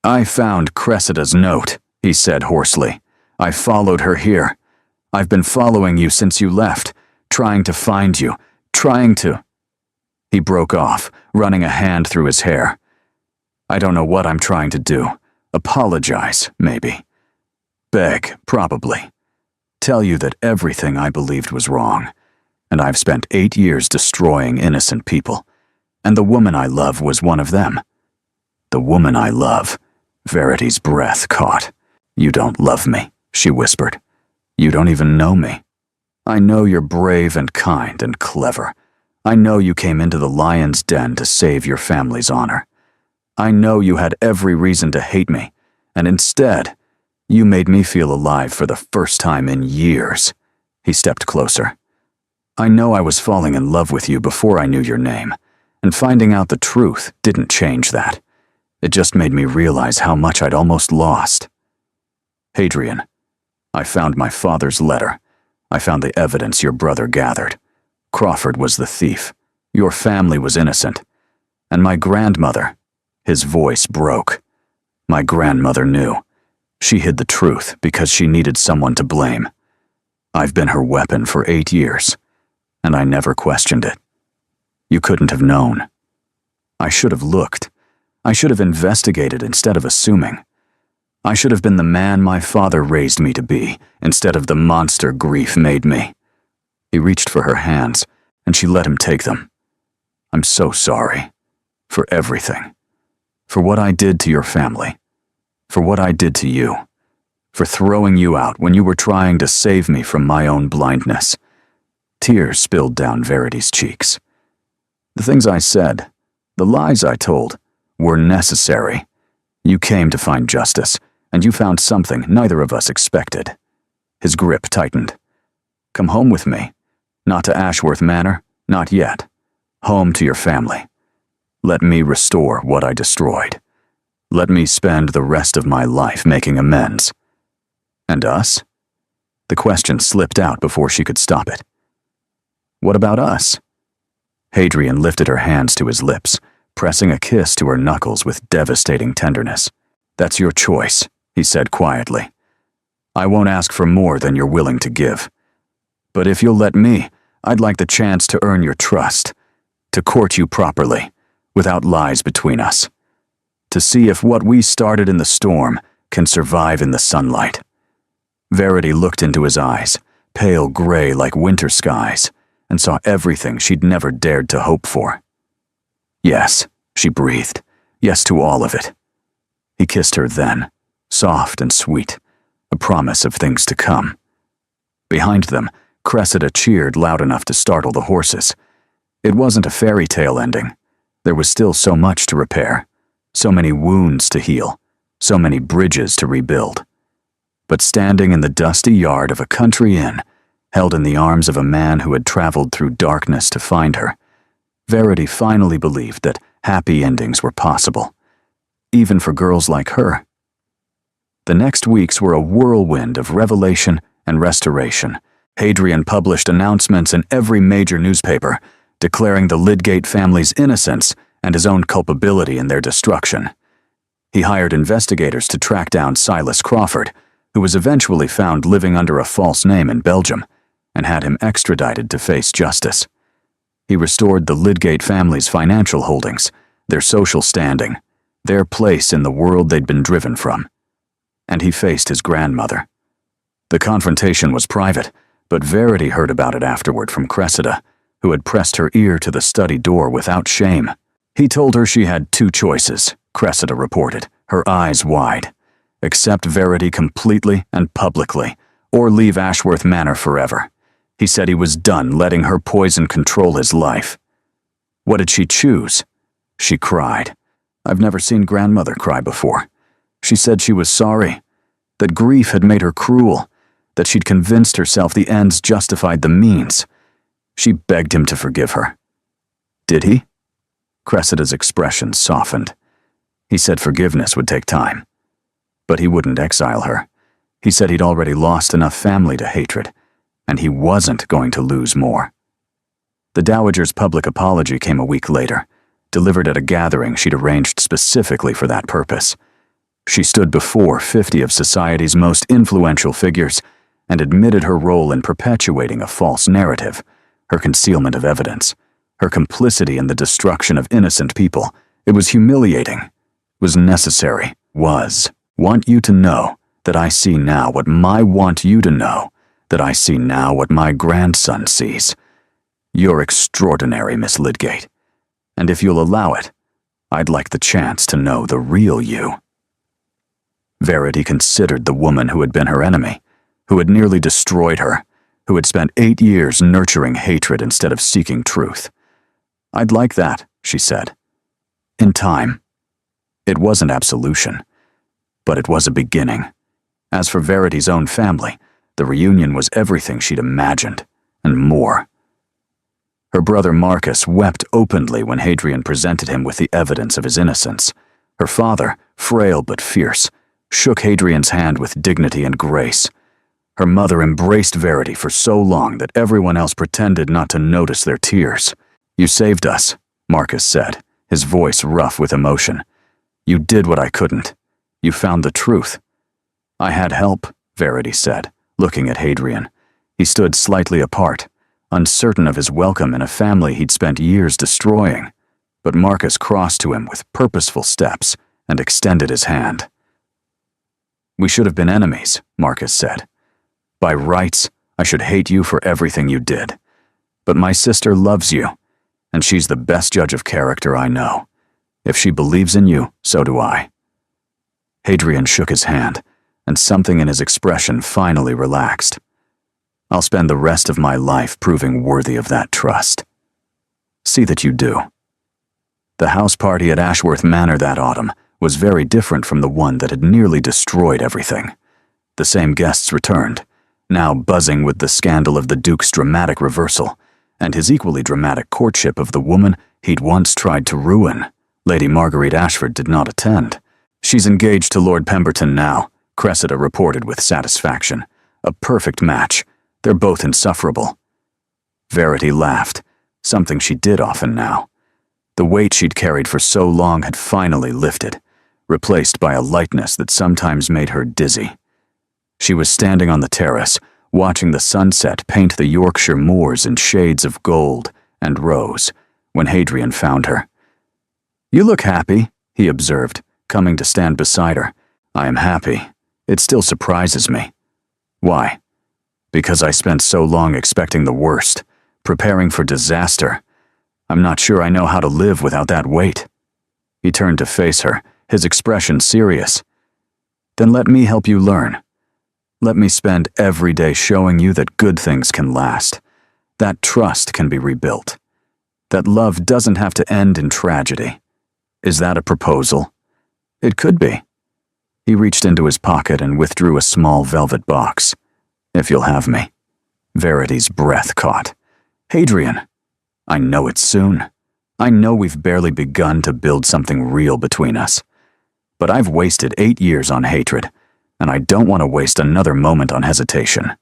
I found Cressida's note, he said hoarsely. I followed her here. I've been following you since you left, trying to find you, trying to... He broke off, running a hand through his hair. I don't know what I'm trying to do. Apologize, maybe. Beg, probably. Tell you that everything I believed was wrong, and I've spent 8 years destroying innocent people, and the woman I love was one of them. The woman I love. Verity's breath caught. You don't love me, she whispered. You don't even know me. I know you're brave and kind and clever. I know you came into the lion's den to save your family's honor. I know you had every reason to hate me, and instead, you made me feel alive for the first time in years. He stepped closer. I know I was falling in love with you before I knew your name, and finding out the truth didn't change that. It just made me realize how much I'd almost lost. Hadrian, I found my father's letter. I found the evidence your brother gathered. Crawford was the thief. Your family was innocent. And my grandmother, his voice broke. My grandmother knew. She hid the truth because she needed someone to blame. I've been her weapon for 8 years, and I never questioned it. You couldn't have known. I should have looked. I should have investigated instead of assuming. I should have been the man my father raised me to be, instead of the monster grief made me. He reached for her hands, and she let him take them. I'm so sorry. For everything. For what I did to your family. For what I did to you. For throwing you out when you were trying to save me from my own blindness. Tears spilled down Verity's cheeks. The things I said, the lies I told, were necessary. You came to find justice, and you found something neither of us expected. His grip tightened. Come home with me. Not to Ashworth Manor, not yet. Home to your family. Let me restore what I destroyed. Let me spend the rest of my life making amends. And us? The question slipped out before she could stop it. What about us? Hadrian lifted her hands to his lips, pressing a kiss to her knuckles with devastating tenderness. That's your choice, he said quietly. I won't ask for more than you're willing to give. But if you'll let me, I'd like the chance to earn your trust, to court you properly, without lies between us, to see if what we started in the storm can survive in the sunlight." Verity looked into his eyes, pale gray like winter skies, and saw everything she'd never dared to hope for. "Yes," she breathed. "Yes to all of it." He kissed her then, soft and sweet, a promise of things to come. Behind them, Cressida cheered loud enough to startle the horses. It wasn't a fairy tale ending. There was still so much to repair, so many wounds to heal, so many bridges to rebuild. But standing in the dusty yard of a country inn, held in the arms of a man who had traveled through darkness to find her, Verity finally believed that happy endings were possible, even for girls like her. The next weeks were a whirlwind of revelation and restoration. Hadrian published announcements in every major newspaper, declaring the Lydgate family's innocence and his own culpability in their destruction. He hired investigators to track down Silas Crawford, who was eventually found living under a false name in Belgium, and had him extradited to face justice. He restored the Lydgate family's financial holdings, their social standing, their place in the world they'd been driven from. And he faced his grandmother. The confrontation was private, but Verity heard about it afterward from Cressida, who had pressed her ear to the study door without shame. He told her she had two choices, Cressida reported, her eyes wide. Accept Verity completely and publicly, or leave Ashworth Manor forever. He said he was done letting her poison control his life. What did she choose? She cried. I've never seen grandmother cry before. She said she was sorry, that grief had made her cruel, that she'd convinced herself the ends justified the means. She begged him to forgive her. Did he? Cressida's expression softened. He said forgiveness would take time. But he wouldn't exile her. He said he'd already lost enough family to hatred, and he wasn't going to lose more. The Dowager's public apology came a week later, delivered at a gathering she'd arranged specifically for that purpose. She stood before 50 of society's most influential figures and admitted her role in perpetuating a false narrative, her concealment of evidence, her complicity in the destruction of innocent people. It was humiliating, was necessary, was. Want you to know that I see now what want you to know that I see now what my grandson sees. You're extraordinary, Miss Lydgate, and if you'll allow it, I'd like the chance to know the real you. Verity considered the woman who had been her enemy, who had nearly destroyed her, who had spent 8 years nurturing hatred instead of seeking truth. I'd like that, she said. In time. It wasn't absolution, but it was a beginning. As for Verity's own family, the reunion was everything she'd imagined, and more. Her brother Marcus wept openly when Hadrian presented him with the evidence of his innocence. Her father, frail but fierce, shook Hadrian's hand with dignity and grace. Her mother embraced Verity for so long that everyone else pretended not to notice their tears. You saved us, Marcus said, his voice rough with emotion. You did what I couldn't. You found the truth. I had help, Verity said, looking at Hadrian. He stood slightly apart, uncertain of his welcome in a family he'd spent years destroying. But Marcus crossed to him with purposeful steps and extended his hand. We should have been enemies, Marcus said. By rights, I should hate you for everything you did. But my sister loves you, and she's the best judge of character I know. If she believes in you, so do I. Hadrian shook his hand, and something in his expression finally relaxed. I'll spend the rest of my life proving worthy of that trust. See that you do. The house party at Ashworth Manor that autumn was very different from the one that had nearly destroyed everything. The same guests returned, now buzzing with the scandal of the Duke's dramatic reversal, and his equally dramatic courtship of the woman he'd once tried to ruin. Lady Marguerite Ashford did not attend. She's engaged to Lord Pemberton now, Cressida reported with satisfaction. A perfect match. They're both insufferable. Verity laughed, something she did often now. The weight she'd carried for so long had finally lifted, replaced by a lightness that sometimes made her dizzy. She was standing on the terrace, watching the sunset paint the Yorkshire moors in shades of gold and rose, when Hadrian found her. "You look happy," he observed, coming to stand beside her. "I am happy. It still surprises me." "Why?" "Because I spent so long expecting the worst, preparing for disaster. I'm not sure I know how to live without that weight." He turned to face her, his expression serious. "Then let me help you learn. Let me spend every day showing you that good things can last, that trust can be rebuilt, that love doesn't have to end in tragedy. Is that a proposal?" "It could be." He reached into his pocket and withdrew a small velvet box. "If you'll have me." Verity's breath caught. "Hadrian, I know it's soon. I know we've barely begun to build something real between us. But I've wasted 8 years on hatred, and I don't want to waste another moment on hesitation."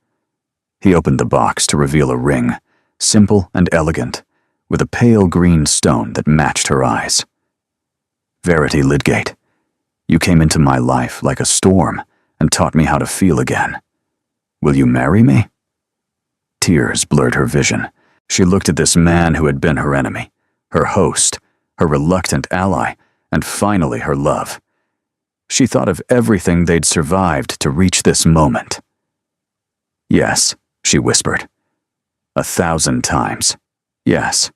He opened the box to reveal a ring, simple and elegant, with a pale green stone that matched her eyes. "Verity Lydgate, you came into my life like a storm and taught me how to feel again. Will you marry me?" Tears blurred her vision. She looked at this man who had been her enemy, her host, her reluctant ally, and finally her love. She thought of everything they'd survived to reach this moment. "Yes," she whispered. 1,000 times. "Yes."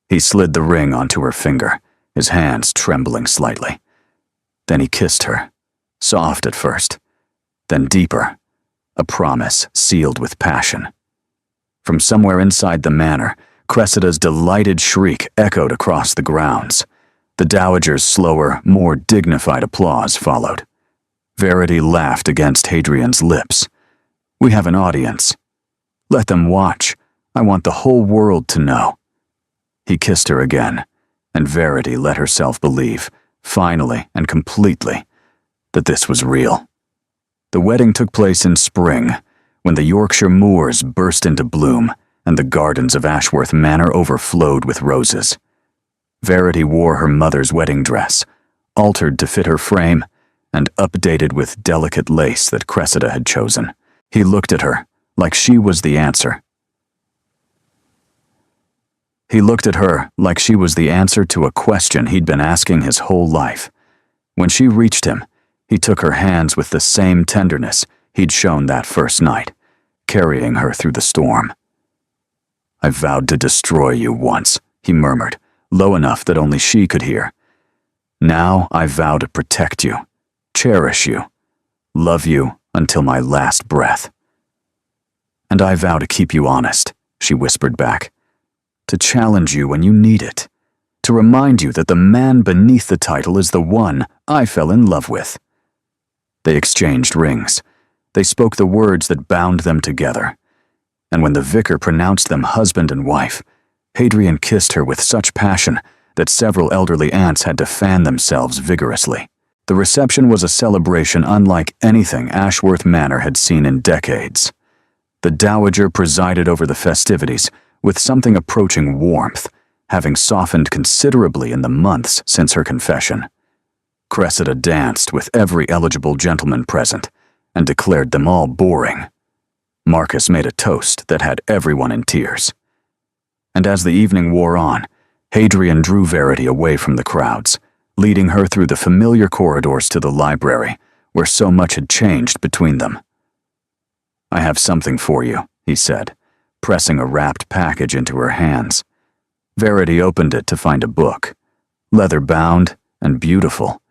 He slid the ring onto her finger, his hands trembling slightly. Then he kissed her, soft at first, then deeper, a promise sealed with passion. From somewhere inside the manor, Cressida's delighted shriek echoed across the grounds. The dowager's slower, more dignified applause followed. Verity laughed against Hadrian's lips. "We have an audience. Let them watch. I want the whole world to know." He kissed her again, and Verity let herself believe, finally and completely, that this was real. The wedding took place in spring, when the Yorkshire moors burst into bloom and the gardens of Ashworth Manor overflowed with roses. Verity wore her mother's wedding dress, altered to fit her frame, and updated with delicate lace that Cressida had chosen. He looked at her like she was the answer. He looked at her like she was the answer to a question he'd been asking his whole life. When she reached him, he took her hands with the same tenderness he'd shown that first night, carrying her through the storm. "I vowed to destroy you once," he murmured, low enough that only she could hear. "Now I vow to protect you, cherish you, love you until my last breath." "And I vow to keep you honest," she whispered back, "to challenge you when you need it, to remind you that the man beneath the title is the one I fell in love with." They exchanged rings. They spoke the words that bound them together. And when the vicar pronounced them husband and wife, Hadrian kissed her with such passion that several elderly aunts had to fan themselves vigorously. The reception was a celebration unlike anything Ashworth Manor had seen in decades. The dowager presided over the festivities with something approaching warmth, having softened considerably in the months since her confession. Cressida danced with every eligible gentleman present and declared them all boring. Marcus made a toast that had everyone in tears. And as the evening wore on, Hadrian drew Verity away from the crowds, leading her through the familiar corridors to the library, where so much had changed between them. "I have something for you," he said, pressing a wrapped package into her hands. Verity opened it to find a book, leather-bound and beautiful.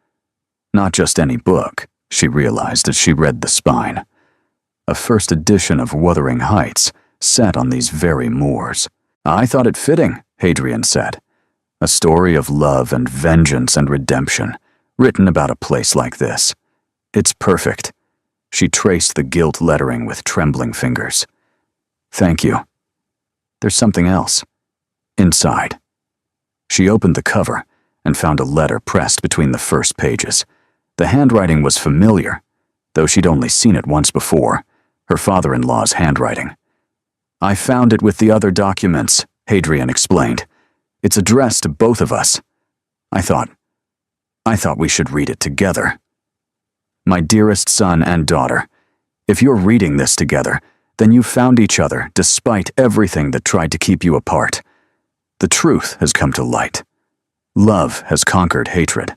Not just any book, she realized as she read the spine. A first edition of Wuthering Heights, set on these very moors. "I thought it fitting," Hadrian said. "A story of love and vengeance and redemption, written about a place like this. It's perfect." She traced the gilt lettering with trembling fingers. "Thank you. There's something else. Inside." She opened the cover and found a letter pressed between the first pages. The handwriting was familiar, though she'd only seen it once before, her father-in-law's handwriting. "I found it with the other documents," Hadrian explained. "It's addressed to both of us. I thought we should read it together. My dearest son and daughter, If you're reading this together, then you've found each other despite everything that tried to keep you apart. The truth has come to light. Love has conquered hatred.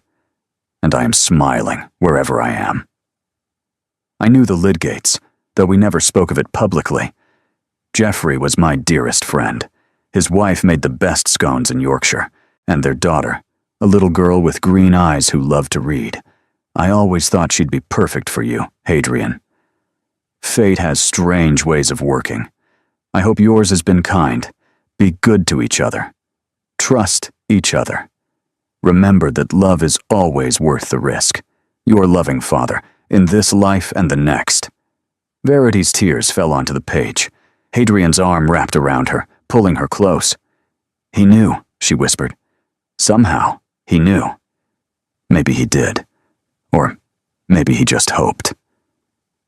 And I am smiling wherever I am. I knew the Lydgates, though we never spoke of it publicly. Geoffrey was my dearest friend. His wife made the best scones in Yorkshire, and their daughter, a little girl with green eyes who loved to read. I always thought she'd be perfect for you, Hadrian. Fate has strange ways of working. I hope yours has been kind. Be good to each other. Trust each other. Remember that love is always worth the risk. Your loving father, in this life and the next. Verity's tears fell onto the page. Hadrian's arm wrapped around her, pulling her close. He knew, she whispered. Somehow, he knew. Maybe he did. Or maybe he just hoped.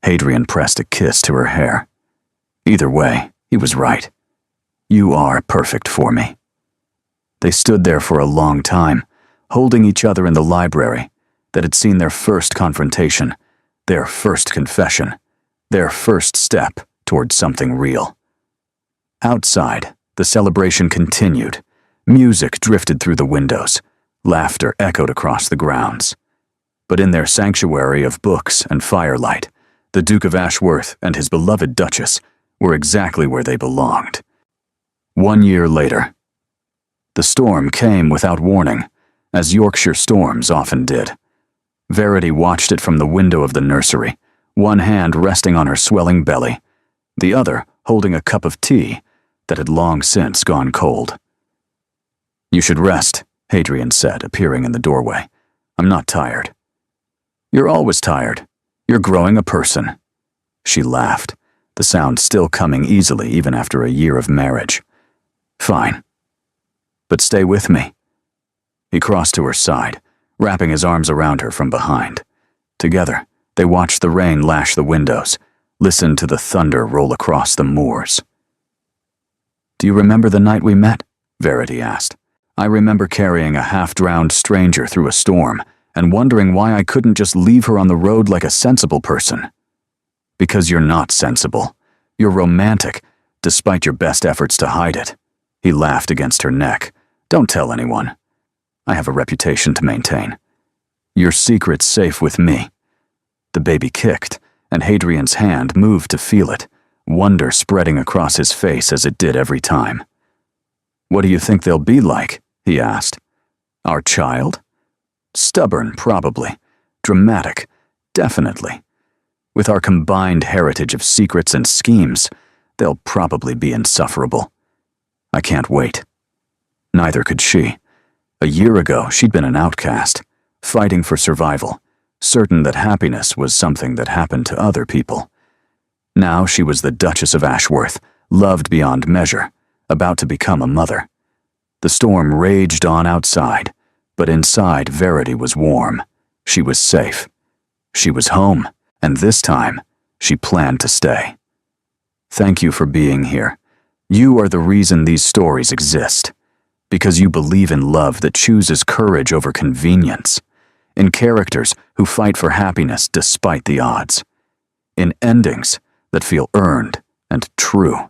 Hadrian pressed a kiss to her hair. Either way, he was right. You are perfect for me. They stood there for a long time, holding each other in the library that had seen their first confrontation, their first confession, their first step toward something real. Outside, the celebration continued. Music drifted through the windows. Laughter echoed across the grounds. But in their sanctuary of books and firelight, the Duke of Ashworth and his beloved Duchess were exactly where they belonged. 1 year later, the storm came without warning, as Yorkshire storms often did. Verity watched it from the window of the nursery, one hand resting on her swelling belly, the other holding a cup of tea that had long since gone cold. You should rest, Hadrian said, appearing in the doorway. I'm not tired. You're always tired. You're growing a person. She laughed, the sound still coming easily even after a year of marriage. Fine. But stay with me. He crossed to her side, wrapping his arms around her from behind. Together, they watched the rain lash the windows, listened to the thunder roll across the moors. Do you remember the night we met? Verity asked. I remember carrying a half-drowned stranger through a storm and wondering why I couldn't just leave her on the road like a sensible person. Because you're not sensible. You're romantic, despite your best efforts to hide it. He laughed against her neck. Don't tell anyone. I have a reputation to maintain. Your secret's safe with me. The baby kicked, and Hadrian's hand moved to feel it, wonder spreading across his face as it did every time. What do you think they'll be like? He asked. Our child? Stubborn, probably. Dramatic, definitely. With our combined heritage of secrets and schemes, they'll probably be insufferable. I can't wait. Neither could she. A year ago, she'd been an outcast, fighting for survival, certain that happiness was something that happened to other people. Now she was the Duchess of Ashworth, loved beyond measure, about to become a mother. The storm raged on outside, but inside Verity was warm. She was safe. She was home, and this time, she planned to stay. Thank you for being here. You are the reason these stories exist, because you believe in love that chooses courage over convenience, in characters who fight for happiness despite the odds, in endings that feel earned and true.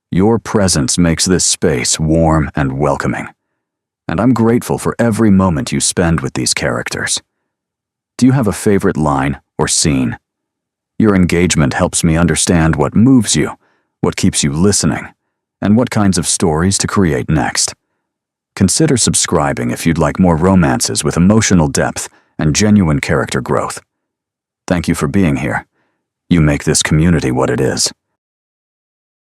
Your presence makes this space warm and welcoming, and I'm grateful for every moment you spend with these characters. Do you have a favorite line or scene? Your engagement helps me understand what moves you, what keeps you listening, and what kinds of stories to create next. Consider subscribing if you'd like more romances with emotional depth and genuine character growth. Thank you for being here. You make this community what it is.